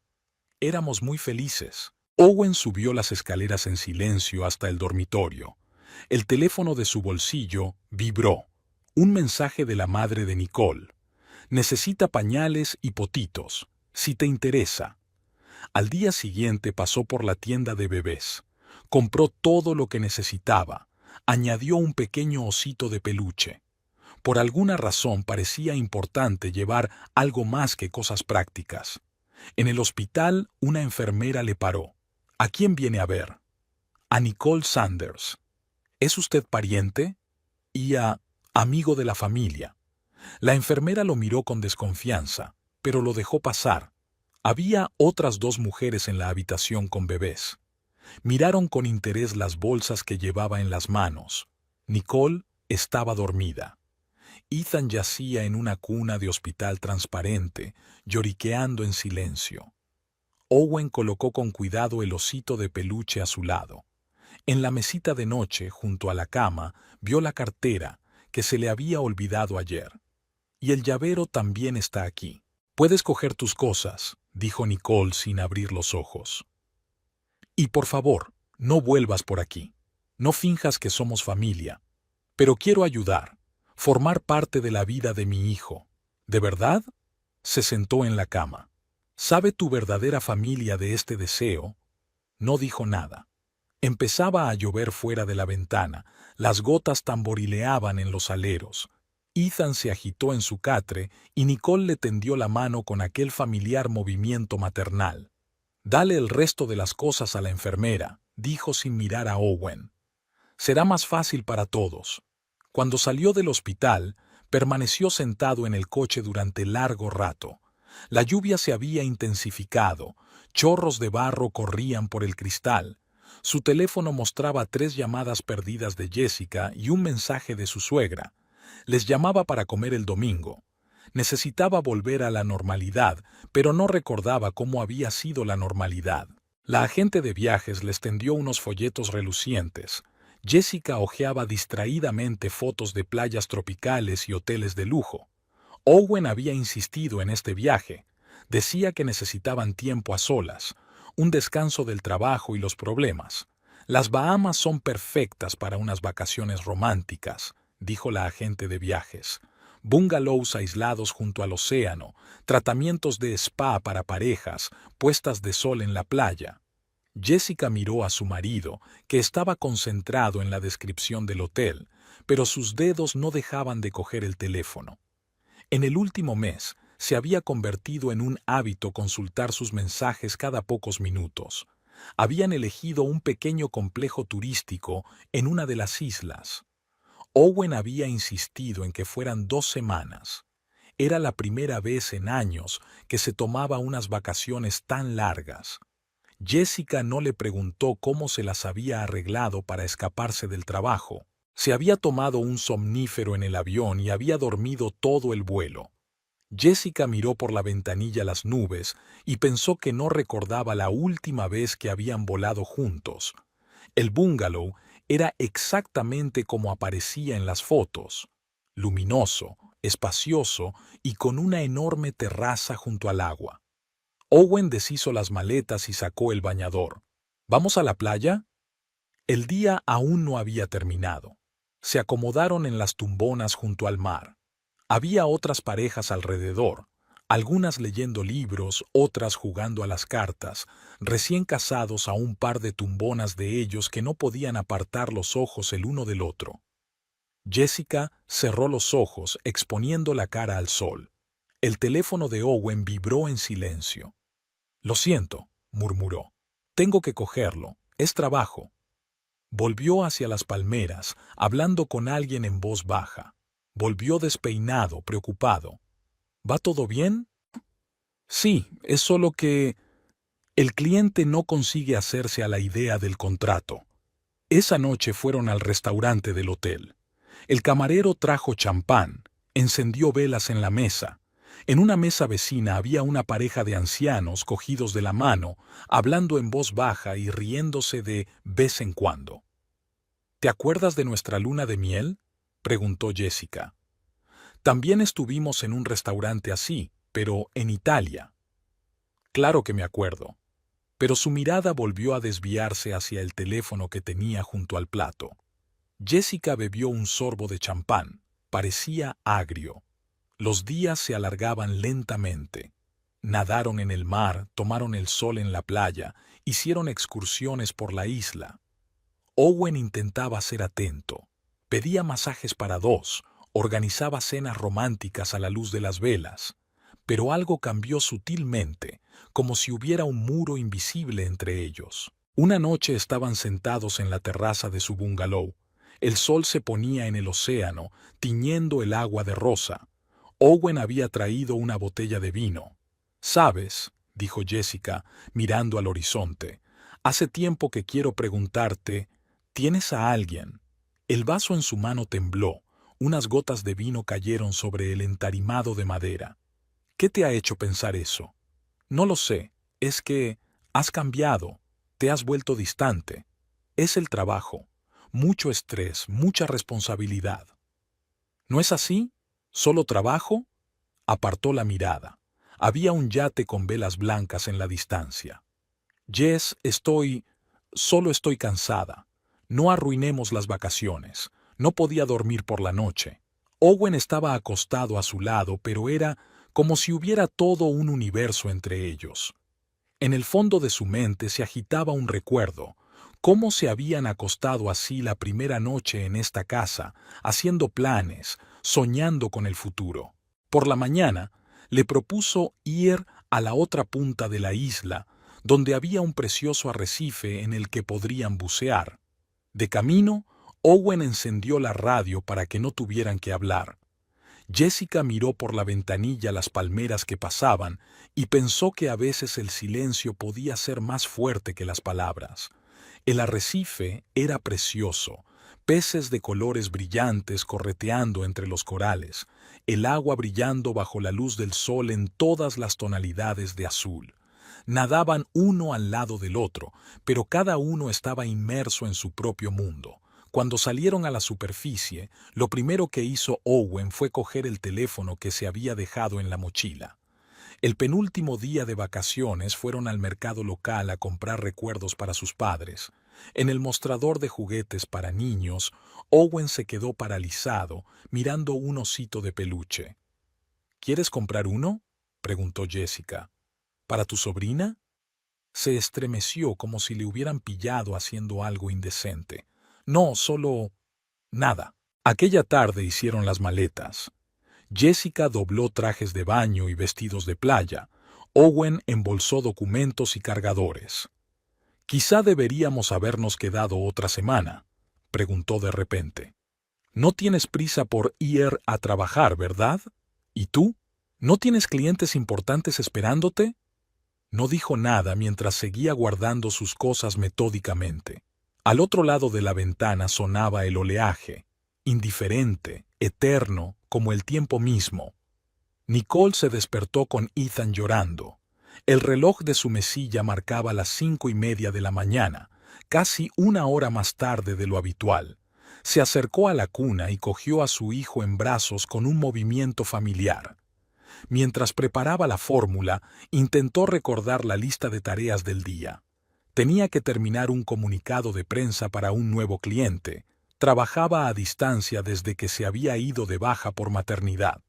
Éramos muy felices. Owen subió las escaleras en silencio hasta el dormitorio. El teléfono de su bolsillo vibró. Un mensaje de la madre de Nicole. Necesita pañales y potitos, si te interesa. Al día siguiente pasó por la tienda de bebés. Compró todo lo que necesitaba. Añadió un pequeño osito de peluche. Por alguna razón parecía importante llevar algo más que cosas prácticas. En el hospital, una enfermera le paró. ¿A quién viene a ver? A Nicole Sanders. ¿Es usted pariente? Y amigo de la familia. La enfermera lo miró con desconfianza, pero lo dejó pasar. Había otras 2 mujeres en la habitación con bebés. Miraron con interés las bolsas que llevaba en las manos. Nicole estaba dormida. Ethan yacía en una cuna de hospital transparente, lloriqueando en silencio. Owen colocó con cuidado el osito de peluche a su lado. En la mesita de noche, junto a la cama, vio la cartera, que se le había olvidado ayer. Y el llavero también está aquí. Puedes coger tus cosas, dijo Nicole sin abrir los ojos. Y por favor, no vuelvas por aquí. No finjas que somos familia. Pero quiero ayudar, formar parte de la vida de mi hijo. ¿De verdad? Se sentó en la cama. ¿Sabe tu verdadera familia de este deseo? No dijo nada. Empezaba a llover fuera de la ventana, las gotas tamborileaban en los aleros. Ethan se agitó en su catre y Nicole le tendió la mano con aquel familiar movimiento maternal. Dale el resto de las cosas a la enfermera, dijo sin mirar a Owen. Será más fácil para todos. Cuando salió del hospital, permaneció sentado en el coche durante largo rato. La lluvia se había intensificado, chorros de barro corrían por el cristal. Su teléfono mostraba 3 llamadas perdidas de Jessica y un mensaje de su suegra. Les llamaba para comer el domingo. Necesitaba volver a la normalidad, pero no recordaba cómo había sido la normalidad. La agente de viajes les tendió unos folletos relucientes. Jessica hojeaba distraídamente fotos de playas tropicales y hoteles de lujo. Owen había insistido en este viaje. Decía que necesitaban tiempo a solas, un descanso del trabajo y los problemas. Las Bahamas son perfectas para unas vacaciones románticas, dijo la agente de viajes. Bungalows aislados junto al océano, tratamientos de spa para parejas, puestas de sol en la playa. Jessica miró a su marido, que estaba concentrado en la descripción del hotel, pero sus dedos no dejaban de coger el teléfono. En el último mes, se había convertido en un hábito consultar sus mensajes cada pocos minutos. Habían elegido un pequeño complejo turístico en una de las islas. Owen había insistido en que fueran 2 semanas. Era la primera vez en años que se tomaba unas vacaciones tan largas. Jessica no le preguntó cómo se las había arreglado para escaparse del trabajo. Se había tomado un somnífero en el avión y había dormido todo el vuelo. Jessica miró por la ventanilla las nubes y pensó que no recordaba la última vez que habían volado juntos. El bungalow era exactamente como aparecía en las fotos, luminoso, espacioso y con una enorme terraza junto al agua. Owen deshizo las maletas y sacó el bañador. ¿Vamos a la playa? El día aún no había terminado. Se acomodaron en las tumbonas junto al mar. Había otras parejas alrededor, algunas leyendo libros, otras jugando a las cartas, recién casados a un par de tumbonas de ellos que no podían apartar los ojos el uno del otro. Jessica cerró los ojos, exponiendo la cara al sol. El teléfono de Owen vibró en silencio. «Lo siento», murmuró. «Tengo que cogerlo. Es trabajo». Volvió hacia las palmeras, hablando con alguien en voz baja. Volvió despeinado, preocupado. ¿Va todo bien? Sí, es solo que el cliente no consigue hacerse a la idea del contrato. Esa noche fueron al restaurante del hotel. El camarero trajo champán, encendió velas en la mesa. En una mesa vecina había una pareja de ancianos cogidos de la mano, hablando en voz baja y riéndose de vez en cuando. ¿Te acuerdas de nuestra luna de miel?, preguntó Jessica. También estuvimos en un restaurante así, pero en Italia. Claro que me acuerdo. Pero su mirada volvió a desviarse hacia el teléfono que tenía junto al plato. Jessica bebió un sorbo de champán. Parecía agrio. Los días se alargaban lentamente. Nadaron en el mar, tomaron el sol en la playa, hicieron excursiones por la isla. Owen intentaba ser atento. Pedía masajes para dos, organizaba cenas románticas a la luz de las velas. Pero algo cambió sutilmente, como si hubiera un muro invisible entre ellos. Una noche estaban sentados en la terraza de su bungalow. El sol se ponía en el océano, tiñendo el agua de rosa. Owen había traído una botella de vino. «¿Sabes?», dijo Jessica, mirando al horizonte. «Hace tiempo que quiero preguntarte, ¿tienes a alguien?». El vaso en su mano tembló. Unas gotas de vino cayeron sobre el entarimado de madera. «¿Qué te ha hecho pensar eso?». «No lo sé. Es que has cambiado. Te has vuelto distante. Es el trabajo. Mucho estrés, mucha responsabilidad». «¿No es así? ¿Solo trabajo?». Apartó la mirada. Había un yate con velas blancas en la distancia. «Jess, solo estoy cansada. No arruinemos las vacaciones». No podía dormir por la noche. Owen estaba acostado a su lado, pero era como si hubiera todo un universo entre ellos. En el fondo de su mente se agitaba un recuerdo, cómo se habían acostado así la primera noche en esta casa, haciendo planes, soñando con el futuro. Por la mañana, le propuso ir a la otra punta de la isla, donde había un precioso arrecife en el que podrían bucear. De camino, Owen encendió la radio para que no tuvieran que hablar. Jessica miró por la ventanilla las palmeras que pasaban y pensó que a veces el silencio podía ser más fuerte que las palabras. El arrecife era precioso, peces de colores brillantes correteando entre los corales, el agua brillando bajo la luz del sol en todas las tonalidades de azul. Nadaban uno al lado del otro, pero cada uno estaba inmerso en su propio mundo. Cuando salieron a la superficie, lo primero que hizo Owen fue coger el teléfono que se había dejado en la mochila. El penúltimo día de vacaciones fueron al mercado local a comprar recuerdos para sus padres. En el mostrador de juguetes para niños, Owen se quedó paralizado, mirando un osito de peluche. «¿Quieres comprar uno?», preguntó Jessica. «¿Para tu sobrina?». Se estremeció como si le hubieran pillado haciendo algo indecente. «No, solo... nada». Aquella tarde hicieron las maletas. Jessica dobló trajes de baño y vestidos de playa. Owen embolsó documentos y cargadores. «Quizá deberíamos habernos quedado otra semana», preguntó de repente. «No tienes prisa por ir a trabajar, ¿verdad? ¿Y tú? ¿No tienes clientes importantes esperándote?». No dijo nada mientras seguía guardando sus cosas metódicamente. Al otro lado de la ventana sonaba el oleaje, indiferente, eterno, como el tiempo mismo. Nicole se despertó con Ethan llorando. El reloj de su mesilla marcaba las 5:30 de la mañana, casi una hora más tarde de lo habitual. Se acercó a la cuna y cogió a su hijo en brazos con un movimiento familiar. Mientras preparaba la fórmula, intentó recordar la lista de tareas del día. Tenía que terminar un comunicado de prensa para un nuevo cliente. Trabajaba a distancia desde que se había ido de baja por maternidad.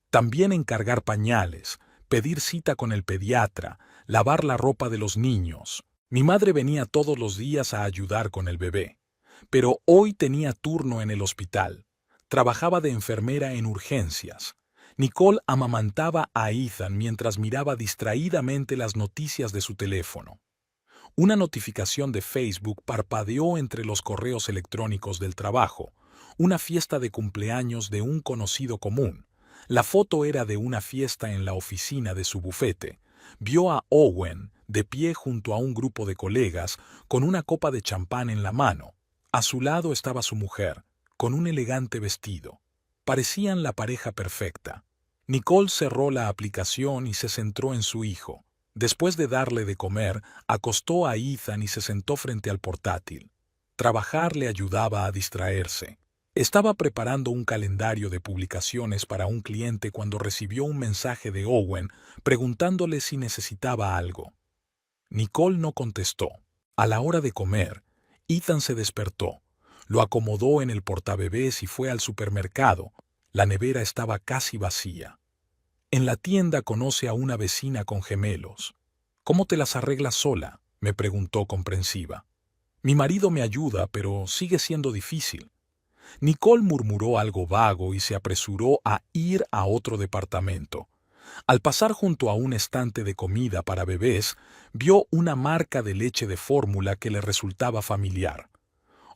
También encargar pañales, pedir cita con el pediatra, lavar la ropa de los niños. Mi madre venía todos los días a ayudar con el bebé. Pero hoy tenía turno en el hospital. Trabajaba de enfermera en urgencias. Nicole amamantaba a Ethan mientras miraba distraídamente las noticias de su teléfono. Una notificación de Facebook parpadeó entre los correos electrónicos del trabajo. Una fiesta de cumpleaños de un conocido común. La foto era de una fiesta en la oficina de su bufete. Vio a Owen, de pie junto a un grupo de colegas, con una copa de champán en la mano. A su lado estaba su mujer, con un elegante vestido. Parecían la pareja perfecta. Nicole cerró la aplicación y se centró en su hijo. Después de darle de comer, acostó a Ethan y se sentó frente al portátil. Trabajar le ayudaba a distraerse. Estaba preparando un calendario de publicaciones para un cliente cuando recibió un mensaje de Owen preguntándole si necesitaba algo. Nicole no contestó. A la hora de comer, Ethan se despertó, lo acomodó en el portabebés y fue al supermercado. La nevera estaba casi vacía. En la tienda conoce a una vecina con gemelos. ¿Cómo te las arreglas sola?, me preguntó comprensiva. Mi marido me ayuda, pero sigue siendo difícil. Nicole murmuró algo vago y se apresuró a ir a otro departamento. Al pasar junto a un estante de comida para bebés, vio una marca de leche de fórmula que le resultaba familiar.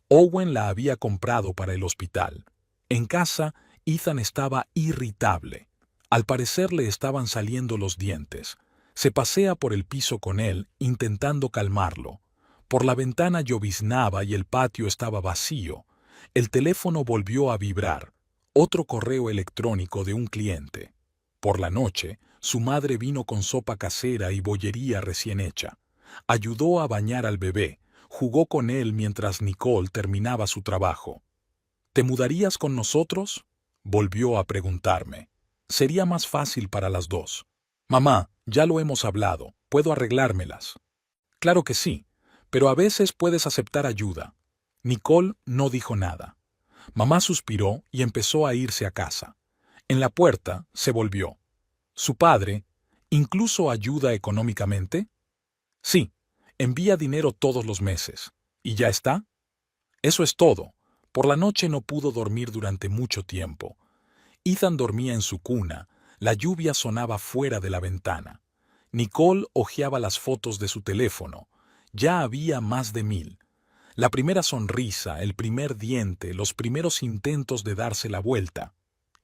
Owen la había comprado para el hospital. En casa, Ethan estaba irritable. Al parecer le estaban saliendo los dientes. Se pasea por el piso con él, intentando calmarlo. Por la ventana lloviznaba y el patio estaba vacío. El teléfono volvió a vibrar. Otro correo electrónico de un cliente. Por la noche, su madre vino con sopa casera y bollería recién hecha. Ayudó a bañar al bebé, jugó con él mientras Nicole terminaba su trabajo. ¿Te mudarías con nosotros?, volvió a preguntarme. Sería más fácil para las dos. Mamá, ya lo hemos hablado, puedo arreglármelas. Claro que sí, pero a veces puedes aceptar ayuda. Nicole no dijo nada. Mamá suspiró y empezó a irse a casa. En la puerta se volvió. ¿Su padre incluso ayuda económicamente? Sí, envía dinero todos los meses. ¿Y ya está? Eso es todo. Por la noche no pudo dormir durante mucho tiempo. Ethan dormía en su cuna, la lluvia sonaba fuera de la ventana. Nicole hojeaba las fotos de su teléfono. Ya había más de 1000. La primera sonrisa, el primer diente, los primeros intentos de darse la vuelta.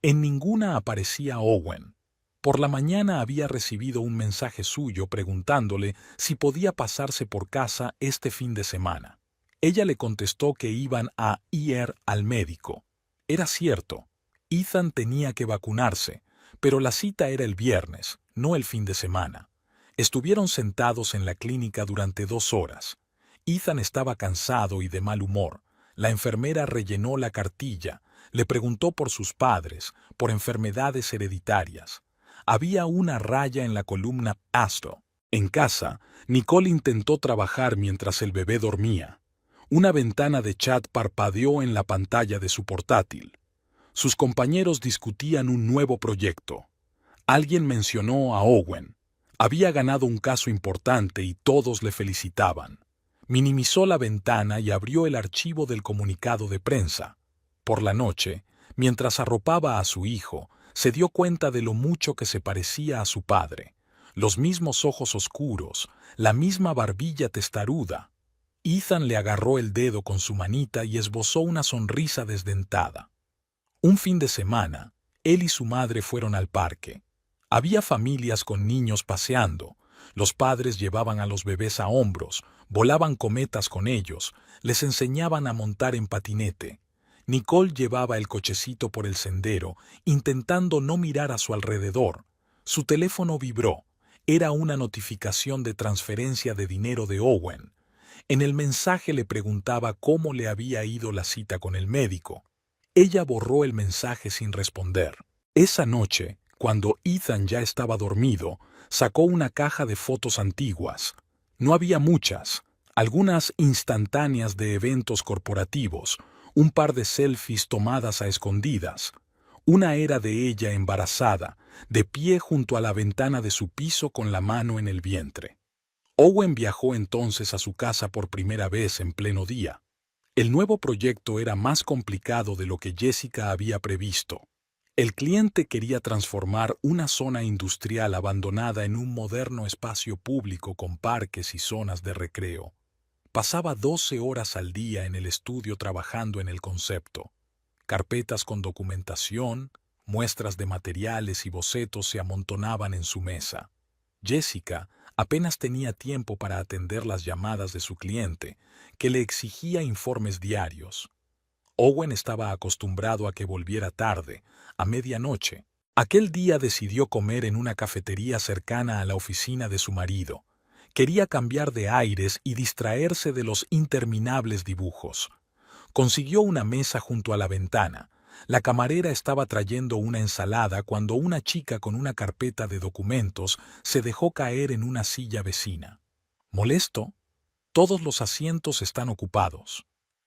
En ninguna aparecía Owen. Por la mañana había recibido un mensaje suyo preguntándole si podía pasarse por casa este fin de semana. Ella le contestó que iban a ir al médico. Era cierto, Ethan tenía que vacunarse, pero la cita era el viernes, no el fin de semana. Estuvieron sentados en la clínica durante 2 horas. Ethan estaba cansado y de mal humor. La enfermera rellenó la cartilla, le preguntó por sus padres, por enfermedades hereditarias. Había una raya en la columna Astro. En casa, Nicole intentó trabajar mientras el bebé dormía. Una ventana de chat parpadeó en la pantalla de su portátil. Sus compañeros discutían un nuevo proyecto. Alguien mencionó a Owen. Había ganado un caso importante y todos le felicitaban. Minimizó la ventana y abrió el archivo del comunicado de prensa. Por la noche, mientras arropaba a su hijo, se dio cuenta de lo mucho que se parecía a su padre. Los mismos ojos oscuros, la misma barbilla testaruda. Ethan le agarró el dedo con su manita y esbozó una sonrisa desdentada. Un fin de semana, él y su madre fueron al parque. Había familias con niños paseando. Los padres llevaban a los bebés a hombros, volaban cometas con ellos, les enseñaban a montar en patinete. Nicole llevaba el cochecito por el sendero, intentando no mirar a su alrededor. Su teléfono vibró. Era una notificación de transferencia de dinero de Owen. En el mensaje le preguntaba cómo le había ido la cita con el médico. Ella borró el mensaje sin responder. Esa noche, cuando Ethan ya estaba dormido, sacó una caja de fotos antiguas. No había muchas, algunas instantáneas de eventos corporativos, un par de selfies tomadas a escondidas. Una era de ella embarazada, de pie junto a la ventana de su piso con la mano en el vientre. Owen viajó entonces a su casa por primera vez en pleno día. El nuevo proyecto era más complicado de lo que Jessica había previsto. El cliente quería transformar una zona industrial abandonada en un moderno espacio público con parques y zonas de recreo. Pasaba 12 horas al día en el estudio trabajando en el concepto. Carpetas con documentación, muestras de materiales y bocetos se amontonaban en su mesa. Jessica, Apenas tenía tiempo para atender las llamadas de su cliente, que le exigía informes diarios. Owen estaba acostumbrado a que volviera tarde, a medianoche. Aquel día decidió comer en una cafetería cercana a la oficina de su marido. Quería cambiar de aires y distraerse de los interminables dibujos. Consiguió una mesa junto a la ventana. La camarera estaba trayendo una ensalada cuando una chica con una carpeta de documentos se dejó caer en una silla vecina. ¿Molesto? Todos los asientos están ocupados.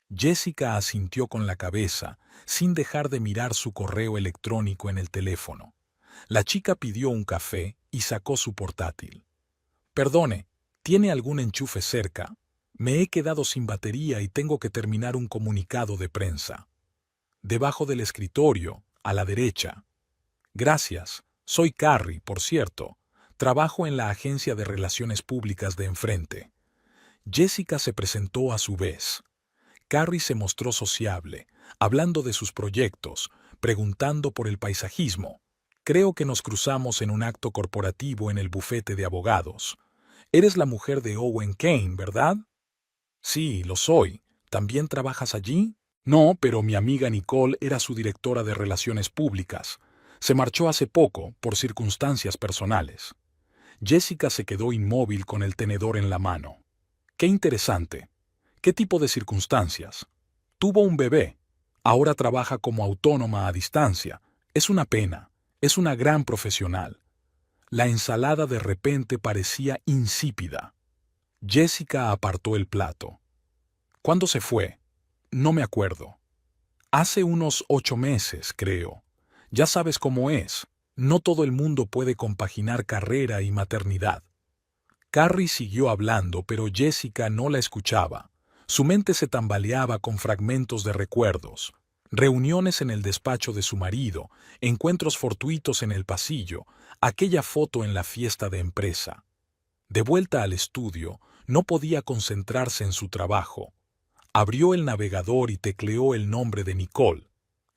Jessica asintió con la cabeza, sin dejar de mirar su correo electrónico en el teléfono. La chica pidió un café y sacó su portátil. Perdone, ¿tiene algún enchufe cerca? Me he quedado sin batería y tengo que terminar un comunicado de prensa. Debajo del escritorio, a la derecha. Gracias, soy Carrie, por cierto. Trabajo en la agencia de relaciones públicas de enfrente. Jessica se presentó a su vez. Carrie se mostró sociable, hablando de sus proyectos, preguntando por el paisajismo. Creo que nos cruzamos en un acto corporativo en el bufete de abogados. Eres la mujer de Owen Kane, ¿verdad? Sí, lo soy. ¿También trabajas allí? No, pero mi amiga Nicole era su directora de relaciones públicas. Se marchó hace poco, por circunstancias personales. Jessica se quedó inmóvil con el tenedor en la mano. Qué interesante. ¿Qué tipo de circunstancias? Tuvo un bebé. Ahora trabaja como autónoma a distancia. Es una pena. Es una gran profesional. La ensalada de repente parecía insípida. Jessica apartó el plato. ¿Cuándo se fue? No me acuerdo. Hace unos 8 meses, creo. Ya sabes cómo es. No todo el mundo puede compaginar carrera y maternidad. Carrie siguió hablando, pero Jessica no la escuchaba. Su mente se tambaleaba con fragmentos de recuerdos. Reuniones en el despacho de su marido, encuentros fortuitos en el pasillo, aquella foto en la fiesta de empresa. De vuelta al estudio, no podía concentrarse en su trabajo. Abrió el navegador y tecleó el nombre de Nicole.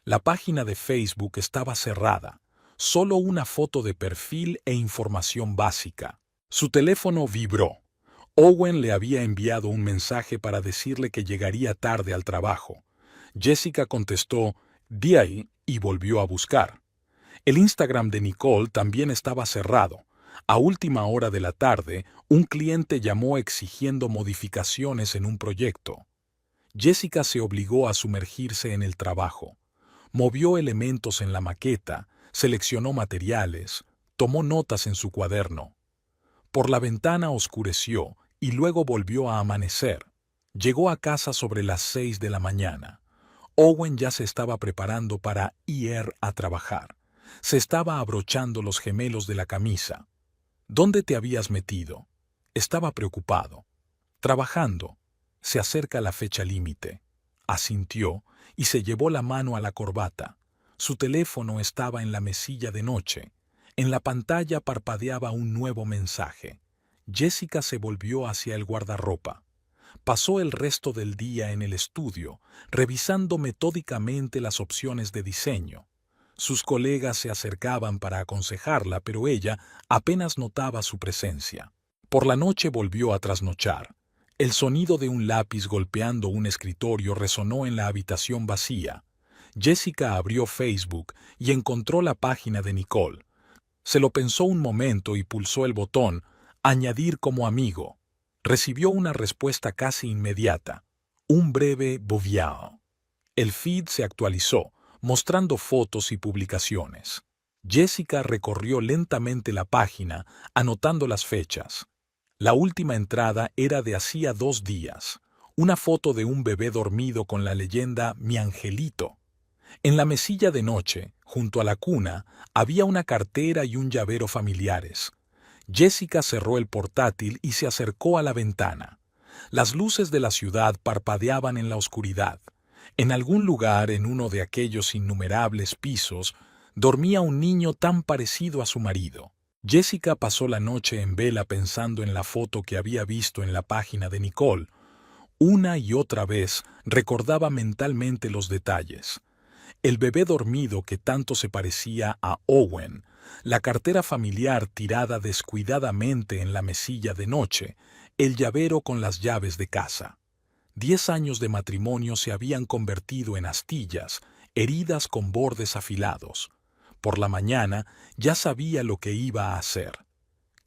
La página de Facebook estaba cerrada, solo una foto de perfil e información básica. Su teléfono vibró. Owen le había enviado un mensaje para decirle que llegaría tarde al trabajo. Jessica contestó, "Di ahí", y volvió a buscar. El Instagram de Nicole también estaba cerrado. A última hora de la tarde, un cliente llamó exigiendo modificaciones en un proyecto. Jessica se obligó a sumergirse en el trabajo. Movió elementos en la maqueta, seleccionó materiales, tomó notas en su cuaderno. Por la ventana oscureció y luego volvió a amanecer. Llegó a casa sobre las 6 de la mañana. Owen ya se estaba preparando para ir a trabajar. Se estaba abrochando los gemelos de la camisa. ¿Dónde te habías metido? Estaba preocupado. Trabajando. Se acerca la fecha límite. Asintió y se llevó la mano a la corbata. Su teléfono estaba en la mesilla de noche. En la pantalla parpadeaba un nuevo mensaje. Jessica se volvió hacia el guardarropa. Pasó el resto del día en el estudio, revisando metódicamente las opciones de diseño. Sus colegas se acercaban para aconsejarla, pero ella apenas notaba su presencia. Por la noche volvió a trasnochar. El sonido de un lápiz golpeando un escritorio resonó en la habitación vacía. Jessica abrió Facebook y encontró la página de Nicole. Se lo pensó un momento y pulsó el botón «Añadir como amigo». Recibió una respuesta casi inmediata. Un breve «Boviao». El feed se actualizó, mostrando fotos y publicaciones. Jessica recorrió lentamente la página, anotando las fechas. La última entrada era de hacía 2 días. Una foto de un bebé dormido con la leyenda «Mi angelito». En la mesilla de noche, junto a la cuna, había una cartera y un llavero familiares. Jessica cerró el portátil y se acercó a la ventana. Las luces de la ciudad parpadeaban en la oscuridad. En algún lugar, en uno de aquellos innumerables pisos, dormía un niño tan parecido a su marido. Jessica pasó la noche en vela pensando en la foto que había visto en la página de Nicole. Una y otra vez recordaba mentalmente los detalles. El bebé dormido que tanto se parecía a Owen, la cartera familiar tirada descuidadamente en la mesilla de noche, el llavero con las llaves de casa. 10 años de matrimonio se habían convertido en astillas, heridas con bordes afilados. Por la mañana ya sabía lo que iba a hacer.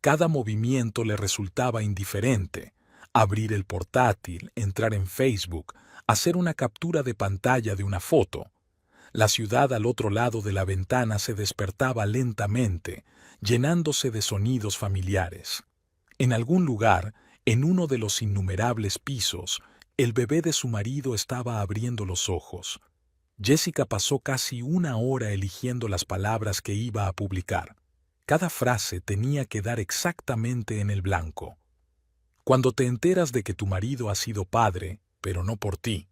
Cada movimiento le resultaba indiferente. Abrir el portátil, entrar en Facebook, hacer una captura de pantalla de una foto. La ciudad al otro lado de la ventana se despertaba lentamente, llenándose de sonidos familiares. En algún lugar, en uno de los innumerables pisos, el bebé de su marido estaba abriendo los ojos. Jessica pasó casi una hora eligiendo las palabras que iba a publicar. Cada frase tenía que dar exactamente en el blanco. Cuando te enteras de que tu marido ha sido padre, pero no por ti.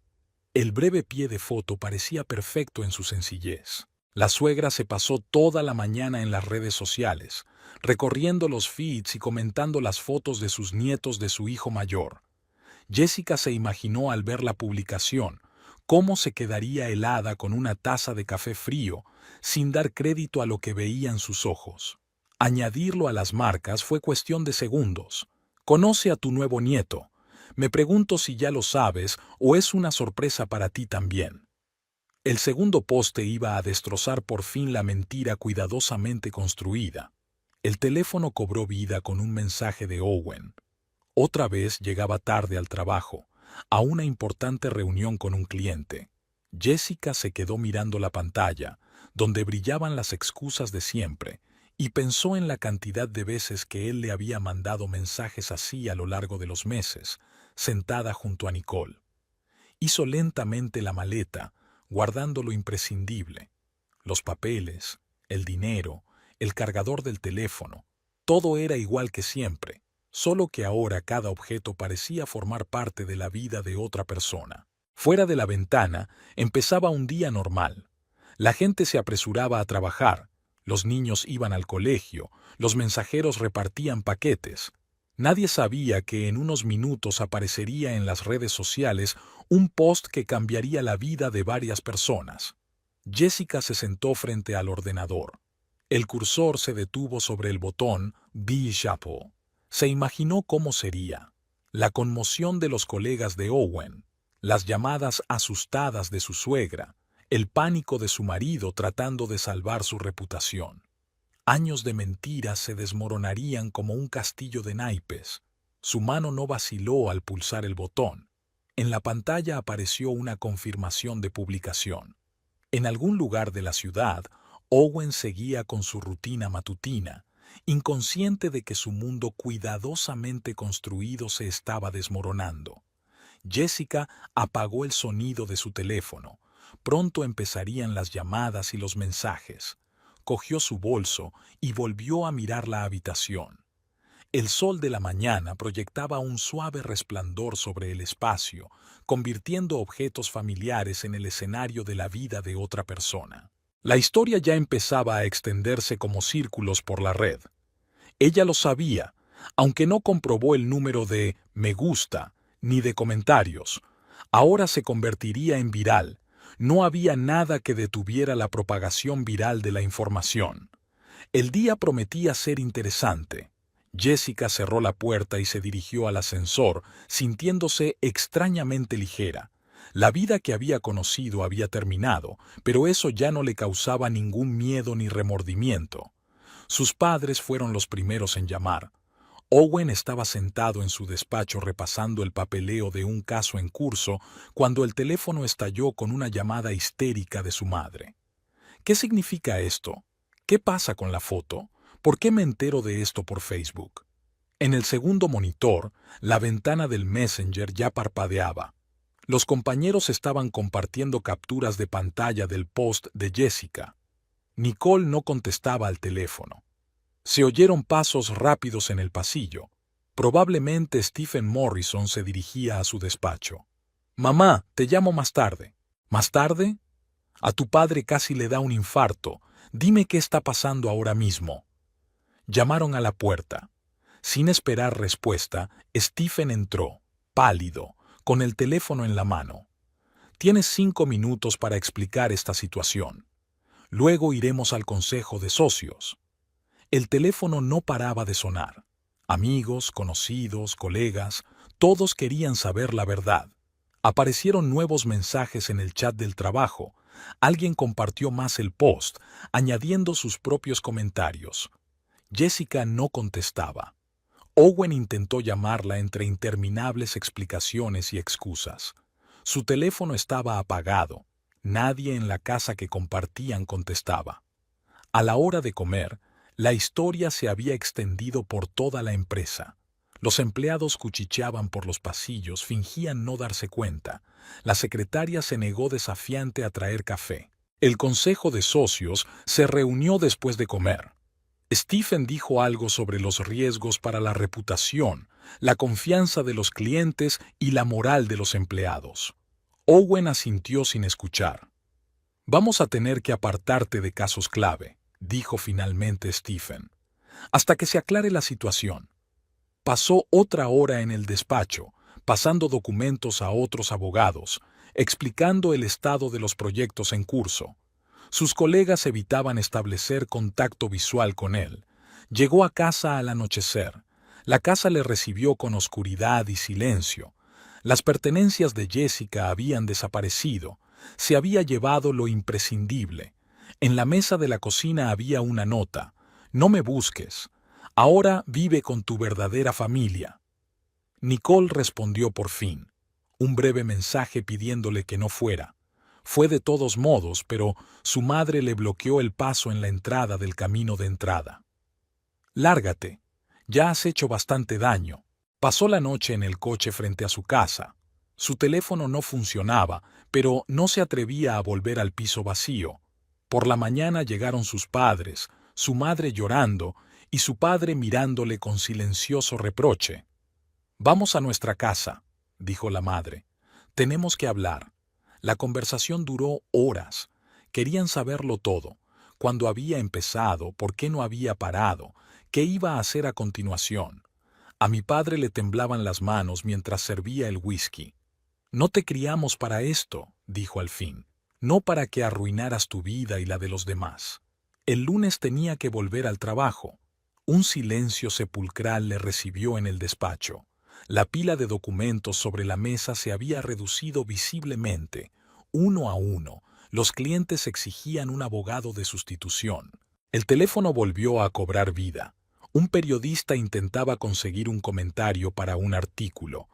El breve pie de foto parecía perfecto en su sencillez. La suegra se pasó toda la mañana en las redes sociales, recorriendo los feeds y comentando las fotos de sus nietos de su hijo mayor. Jessica se imaginó al ver la publicación, cómo se quedaría helada con una taza de café frío, sin dar crédito a lo que veían sus ojos. Añadirlo a las marcas fue cuestión de segundos. Conoce a tu nuevo nieto. Me pregunto si ya lo sabes o es una sorpresa para ti también. El segundo poste iba a destrozar por fin la mentira cuidadosamente construida. El teléfono cobró vida con un mensaje de Owen. Otra vez llegaba tarde al trabajo, a una importante reunión con un cliente. Jessica se quedó mirando la pantalla, donde brillaban las excusas de siempre, y pensó en la cantidad de veces que él le había mandado mensajes así a lo largo de los meses, sentada junto a Nicole. Hizo lentamente la maleta, guardando lo imprescindible. Los papeles, el dinero, el cargador del teléfono, todo era igual que siempre, solo que ahora cada objeto parecía formar parte de la vida de otra persona. Fuera de la ventana empezaba un día normal. La gente se apresuraba a trabajar, los niños iban al colegio, los mensajeros repartían paquetes. Nadie sabía que en unos minutos aparecería en las redes sociales un post que cambiaría la vida de varias personas. Jessica se sentó frente al ordenador. El cursor se detuvo sobre el botón Be Chapeau. Se imaginó cómo sería. La conmoción de los colegas de Owen, las llamadas asustadas de su suegra, el pánico de su marido tratando de salvar su reputación. Años de mentiras se desmoronarían como un castillo de naipes. Su mano no vaciló al pulsar el botón. En la pantalla apareció una confirmación de publicación. En algún lugar de la ciudad, Owen seguía con su rutina matutina, inconsciente de que su mundo cuidadosamente construido se estaba desmoronando. Jessica apagó el sonido de su teléfono. Pronto empezarían las llamadas y los mensajes. Cogió su bolso y volvió a mirar la habitación. El sol de la mañana proyectaba un suave resplandor sobre el espacio, convirtiendo objetos familiares en el escenario de la vida de otra persona. La historia ya empezaba a extenderse como círculos por la red. Ella lo sabía, aunque no comprobó el número de me gusta ni de comentarios. Ahora se convertiría en viral. No había nada que detuviera la propagación viral de la información. El día prometía ser interesante. Jessica cerró la puerta y se dirigió al ascensor, sintiéndose extrañamente ligera. La vida que había conocido había terminado, pero eso ya no le causaba ningún miedo ni remordimiento. Sus padres fueron los primeros en llamar. Owen estaba sentado en su despacho repasando el papeleo de un caso en curso cuando el teléfono estalló con una llamada histérica de su madre. ¿Qué significa esto? ¿Qué pasa con la foto? ¿Por qué me entero de esto por Facebook? En el segundo monitor, la ventana del Messenger ya parpadeaba. Los compañeros estaban compartiendo capturas de pantalla del post de Jessica. Nicole no contestaba al teléfono. Se oyeron pasos rápidos en el pasillo. Probablemente Stephen Morrison se dirigía a su despacho. «Mamá, te llamo más tarde». «¿Más tarde? A tu padre casi le da un infarto. Dime qué está pasando ahora mismo». Llamaron a la puerta. Sin esperar respuesta, Stephen entró, pálido, con el teléfono en la mano. Tienes 5 minutos para explicar esta situación. Luego iremos al consejo de socios. El teléfono no paraba de sonar. Amigos, conocidos, colegas, todos querían saber la verdad. Aparecieron nuevos mensajes en el chat del trabajo. Alguien compartió más el post, añadiendo sus propios comentarios. Jessica no contestaba. Owen intentó llamarla entre interminables explicaciones y excusas. Su teléfono estaba apagado. Nadie en la casa que compartían contestaba. A la hora de comer, la historia se había extendido por toda la empresa. Los empleados cuchicheaban por los pasillos, fingían no darse cuenta. La secretaria se negó desafiante a traer café. El consejo de socios se reunió después de comer. Stephen dijo algo sobre los riesgos para la reputación, la confianza de los clientes y la moral de los empleados. Owen asintió sin escuchar. Vamos a tener que apartarte de casos clave, dijo finalmente Stephen, hasta que se aclare la situación. Pasó otra hora en el despacho, pasando documentos a otros abogados, explicando el estado de los proyectos en curso. Sus colegas evitaban establecer contacto visual con él. Llegó a casa al anochecer. La casa le recibió con oscuridad y silencio. Las pertenencias de Jessica habían desaparecido. Se había llevado lo imprescindible. En la mesa de la cocina había una nota. No me busques. Ahora vive con tu verdadera familia. Nicole respondió por fin. Un breve mensaje pidiéndole que no fuera. Fue de todos modos, pero su madre le bloqueó el paso en la entrada del camino de entrada. Lárgate. Ya has hecho bastante daño. Pasó la noche en el coche frente a su casa. Su teléfono no funcionaba, pero no se atrevía a volver al piso vacío. Por la mañana llegaron sus padres, su madre llorando y su padre mirándole con silencioso reproche. «Vamos a nuestra casa», dijo la madre. «Tenemos que hablar». La conversación duró horas. Querían saberlo todo. Cuándo había empezado, por qué no había parado, qué iba a hacer a continuación. A mi padre le temblaban las manos mientras servía el whisky. «No te criamos para esto», dijo al fin. «No para que arruinaras tu vida y la de los demás». El lunes tenía que volver al trabajo. Un silencio sepulcral le recibió en el despacho. La pila de documentos sobre la mesa se había reducido visiblemente. Uno a uno, los clientes exigían un abogado de sustitución. El teléfono volvió a cobrar vida. Un periodista intentaba conseguir un comentario para un artículo.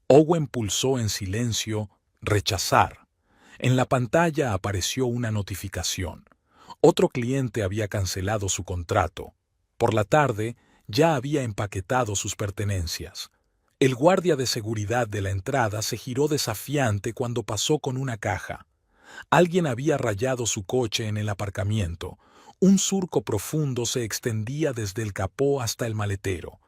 Owen pulsó en silencio «Rechazar». En la pantalla apareció una notificación. Otro cliente había cancelado su contrato. Por la tarde, ya había empaquetado sus pertenencias. El guardia de seguridad de la entrada se giró desafiante cuando pasó con una caja. Alguien había rayado su coche en el aparcamiento. Un surco profundo se extendía desde el capó hasta el maletero.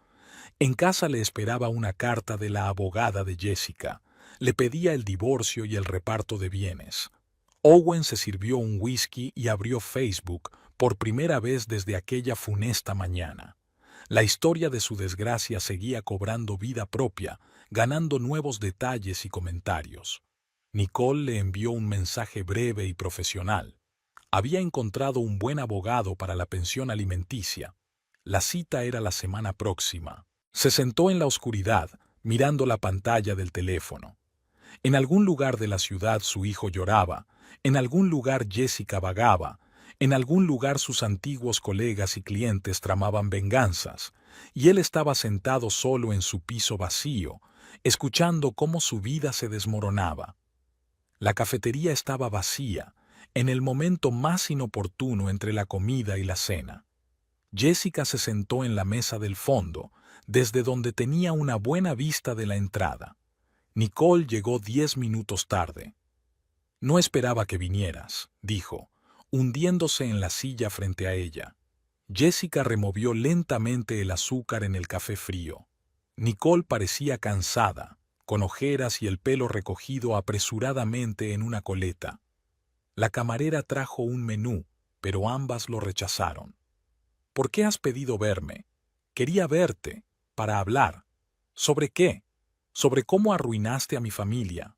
En casa le esperaba una carta de la abogada de Jessica. Le pedía el divorcio y el reparto de bienes. Owen se sirvió un whisky y abrió Facebook por primera vez desde aquella funesta mañana. La historia de su desgracia seguía cobrando vida propia, ganando nuevos detalles y comentarios. Nicole le envió un mensaje breve y profesional. Había encontrado un buen abogado para la pensión alimenticia. La cita era la semana próxima. Se sentó en la oscuridad, mirando la pantalla del teléfono. En algún lugar de la ciudad su hijo lloraba, en algún lugar Jessica vagaba, en algún lugar sus antiguos colegas y clientes tramaban venganzas, y él estaba sentado solo en su piso vacío, escuchando cómo su vida se desmoronaba. La cafetería estaba vacía, en el momento más inoportuno entre la comida y la cena. Jessica se sentó en la mesa del fondo, desde donde tenía una buena vista de la entrada. Nicole llegó 10 minutos tarde. «No esperaba que vinieras», dijo, hundiéndose en la silla frente a ella. Jessica removió lentamente el azúcar en el café frío. Nicole parecía cansada, con ojeras y el pelo recogido apresuradamente en una coleta. La camarera trajo un menú, pero ambas lo rechazaron. «¿Por qué has pedido verme?» «Quería verte, para hablar». «¿Sobre qué?» «Sobre cómo arruinaste a mi familia».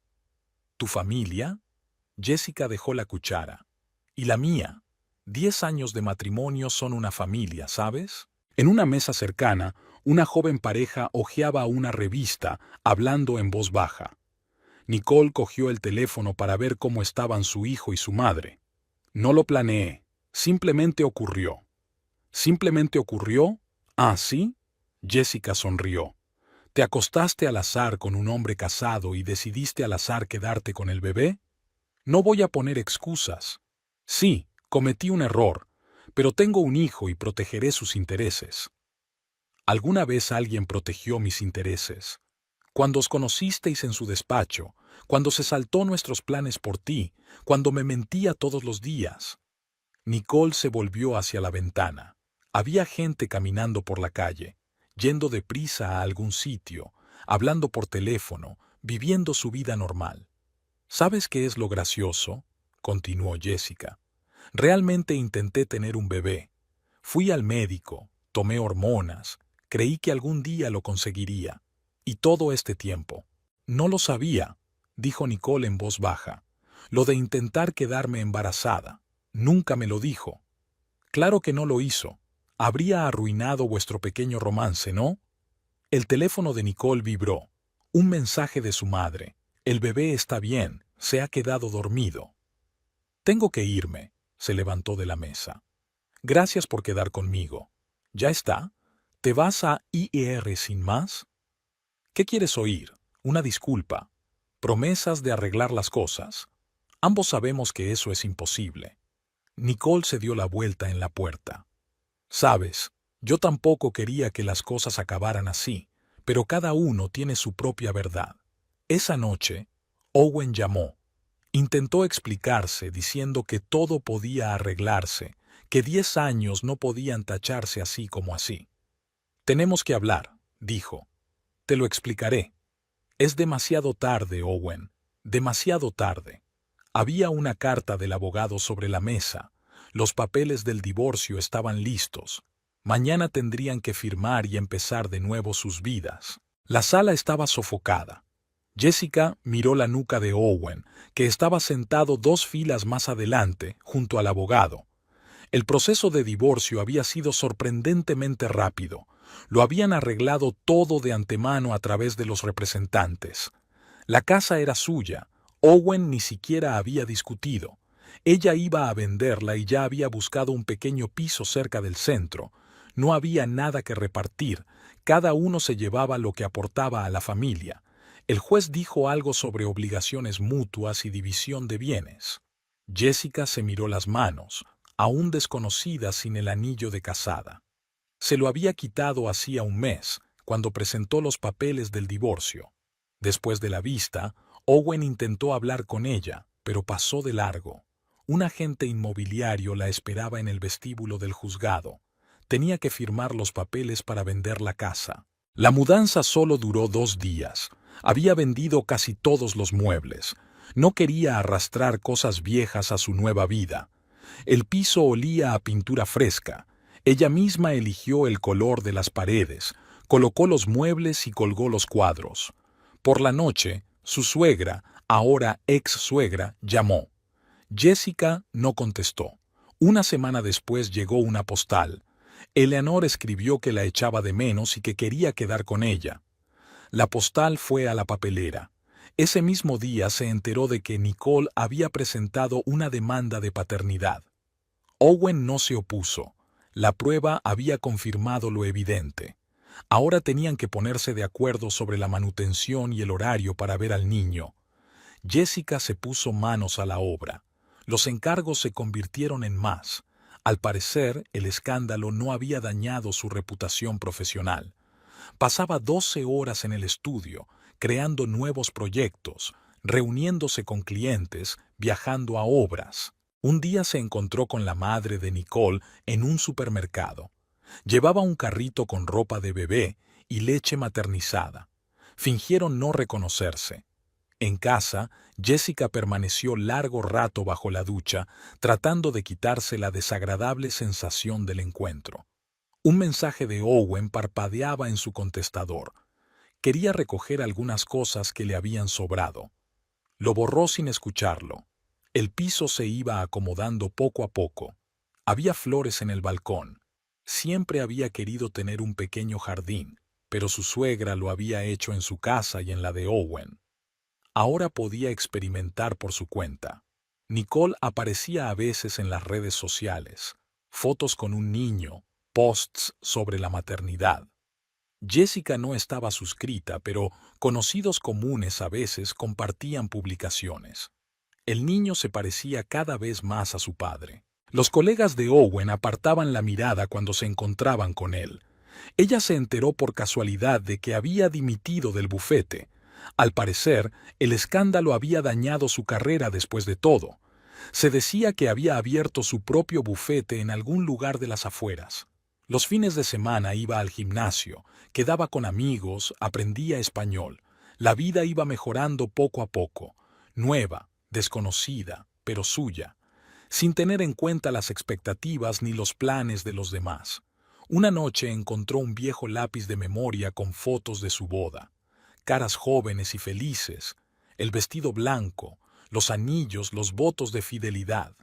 «¿Tu familia?» Jessica dejó la cuchara. ¿Y la mía? 10 años de matrimonio son una familia, ¿sabes? En una mesa cercana, una joven pareja hojeaba una revista, hablando en voz baja. Nicole cogió el teléfono para ver cómo estaban su hijo y su madre. No lo planeé, simplemente ocurrió. ¿Simplemente ocurrió? Ah, ¿sí? Jessica sonrió. ¿Te acostaste al azar con un hombre casado y decidiste al azar quedarte con el bebé? No voy a poner excusas. Sí, cometí un error, pero tengo un hijo y protegeré sus intereses. ¿Alguna vez alguien protegió mis intereses? Cuando os conocisteis en su despacho, cuando se saltó nuestros planes por ti, cuando me mentía todos los días. Nicole se volvió hacia la ventana. Había gente caminando por la calle, yendo deprisa a algún sitio, hablando por teléfono, viviendo su vida normal. ¿Sabes qué es lo gracioso?, continuó Jessica. Realmente intenté tener un bebé. Fui al médico, tomé hormonas, creí que algún día lo conseguiría. Y todo este tiempo. No lo sabía, dijo Nicole en voz baja. Lo de intentar quedarme embarazada. Nunca me lo dijo. Claro que no lo hizo. Habría arruinado vuestro pequeño romance, ¿no? El teléfono de Nicole vibró. Un mensaje de su madre. El bebé está bien, se ha quedado dormido. Tengo que irme, se levantó de la mesa. Gracias por quedar conmigo. ¿Ya está? ¿Te vas a IR sin más? ¿Qué quieres oír? Una disculpa. Promesas de arreglar las cosas. Ambos sabemos que eso es imposible. Nicole se dio la vuelta en la puerta. Sabes, yo tampoco quería que las cosas acabaran así, pero cada uno tiene su propia verdad. Esa noche, Owen llamó. Intentó explicarse diciendo que todo podía arreglarse, que 10 años no podían tacharse así como así. Tenemos que hablar, dijo. Te lo explicaré. Es demasiado tarde, Owen. Demasiado tarde. Había una carta del abogado sobre la mesa. Los papeles del divorcio estaban listos. Mañana tendrían que firmar y empezar de nuevo sus vidas. La sala estaba sofocada. Jessica miró la nuca de Owen, que estaba sentado 2 filas más adelante, junto al abogado. El proceso de divorcio había sido sorprendentemente rápido. Lo habían arreglado todo de antemano a través de los representantes. La casa era suya. Owen ni siquiera había discutido. Ella iba a venderla y ya había buscado un pequeño piso cerca del centro. No había nada que repartir. Cada uno se llevaba lo que aportaba a la familia. El juez dijo algo sobre obligaciones mutuas y división de bienes. Jessica se miró las manos, aún desconocida sin el anillo de casada. Se lo había quitado hacía un mes, cuando presentó los papeles del divorcio. Después de la vista, Owen intentó hablar con ella, pero pasó de largo. Un agente inmobiliario la esperaba en el vestíbulo del juzgado. Tenía que firmar los papeles para vender la casa. La mudanza solo duró 2 días. Había vendido casi todos los muebles. No quería arrastrar cosas viejas a su nueva vida. El piso olía a pintura fresca. Ella misma eligió el color de las paredes, colocó los muebles y colgó los cuadros. Por la noche, su suegra, ahora ex-suegra, llamó. Jessica no contestó. Una semana después llegó una postal. Eleanor escribió que la echaba de menos y que quería quedar con ella. La postal fue a la papelera. Ese mismo día se enteró de que Nicole había presentado una demanda de paternidad. Owen no se opuso. La prueba había confirmado lo evidente. Ahora tenían que ponerse de acuerdo sobre la manutención y el horario para ver al niño. Jessica se puso manos a la obra. Los encargos se convirtieron en más. Al parecer, el escándalo no había dañado su reputación profesional. Pasaba 12 horas en el estudio, creando nuevos proyectos, reuniéndose con clientes, viajando a obras. Un día se encontró con la madre de Nicole en un supermercado. Llevaba un carrito con ropa de bebé y leche maternizada. Fingieron no reconocerse. En casa, Jessica permaneció largo rato bajo la ducha, tratando de quitarse la desagradable sensación del encuentro. Un mensaje de Owen parpadeaba en su contestador. Quería recoger algunas cosas que le habían sobrado. Lo borró sin escucharlo. El piso se iba acomodando poco a poco. Había flores en el balcón. Siempre había querido tener un pequeño jardín, pero su suegra lo había hecho en su casa y en la de Owen. Ahora podía experimentar por su cuenta. Nicole aparecía a veces en las redes sociales, fotos con un niño, posts sobre la maternidad. Jessica no estaba suscrita, pero conocidos comunes a veces compartían publicaciones. El niño se parecía cada vez más a su padre. Los colegas de Owen apartaban la mirada cuando se encontraban con él. Ella se enteró por casualidad de que había dimitido del bufete. Al parecer, el escándalo había dañado su carrera después de todo. Se decía que había abierto su propio bufete en algún lugar de las afueras. Los fines de semana iba al gimnasio, quedaba con amigos, aprendía español. La vida iba mejorando poco a poco, nueva, desconocida, pero suya, sin tener en cuenta las expectativas ni los planes de los demás. Una noche encontró un viejo lápiz de memoria con fotos de su boda, caras jóvenes y felices, el vestido blanco, los anillos, los votos de fidelidad.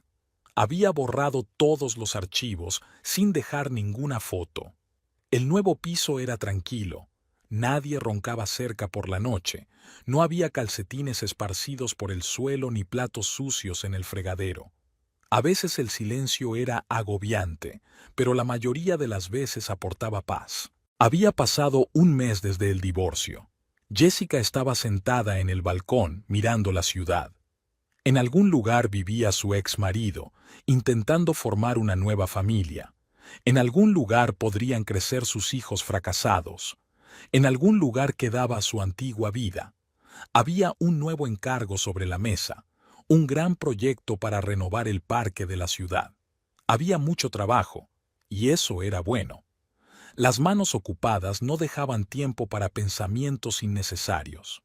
Había borrado todos los archivos sin dejar ninguna foto. El nuevo piso era tranquilo. Nadie roncaba cerca por la noche. No había calcetines esparcidos por el suelo ni platos sucios en el fregadero. A veces el silencio era agobiante, pero la mayoría de las veces aportaba paz. Había pasado un mes desde el divorcio. Jessica estaba sentada en el balcón mirando la ciudad. En algún lugar vivía su ex marido, intentando formar una nueva familia. En algún lugar podrían crecer sus hijos fracasados. En algún lugar quedaba su antigua vida. Había un nuevo encargo sobre la mesa, un gran proyecto para renovar el parque de la ciudad. Había mucho trabajo, y eso era bueno. Las manos ocupadas no dejaban tiempo para pensamientos innecesarios.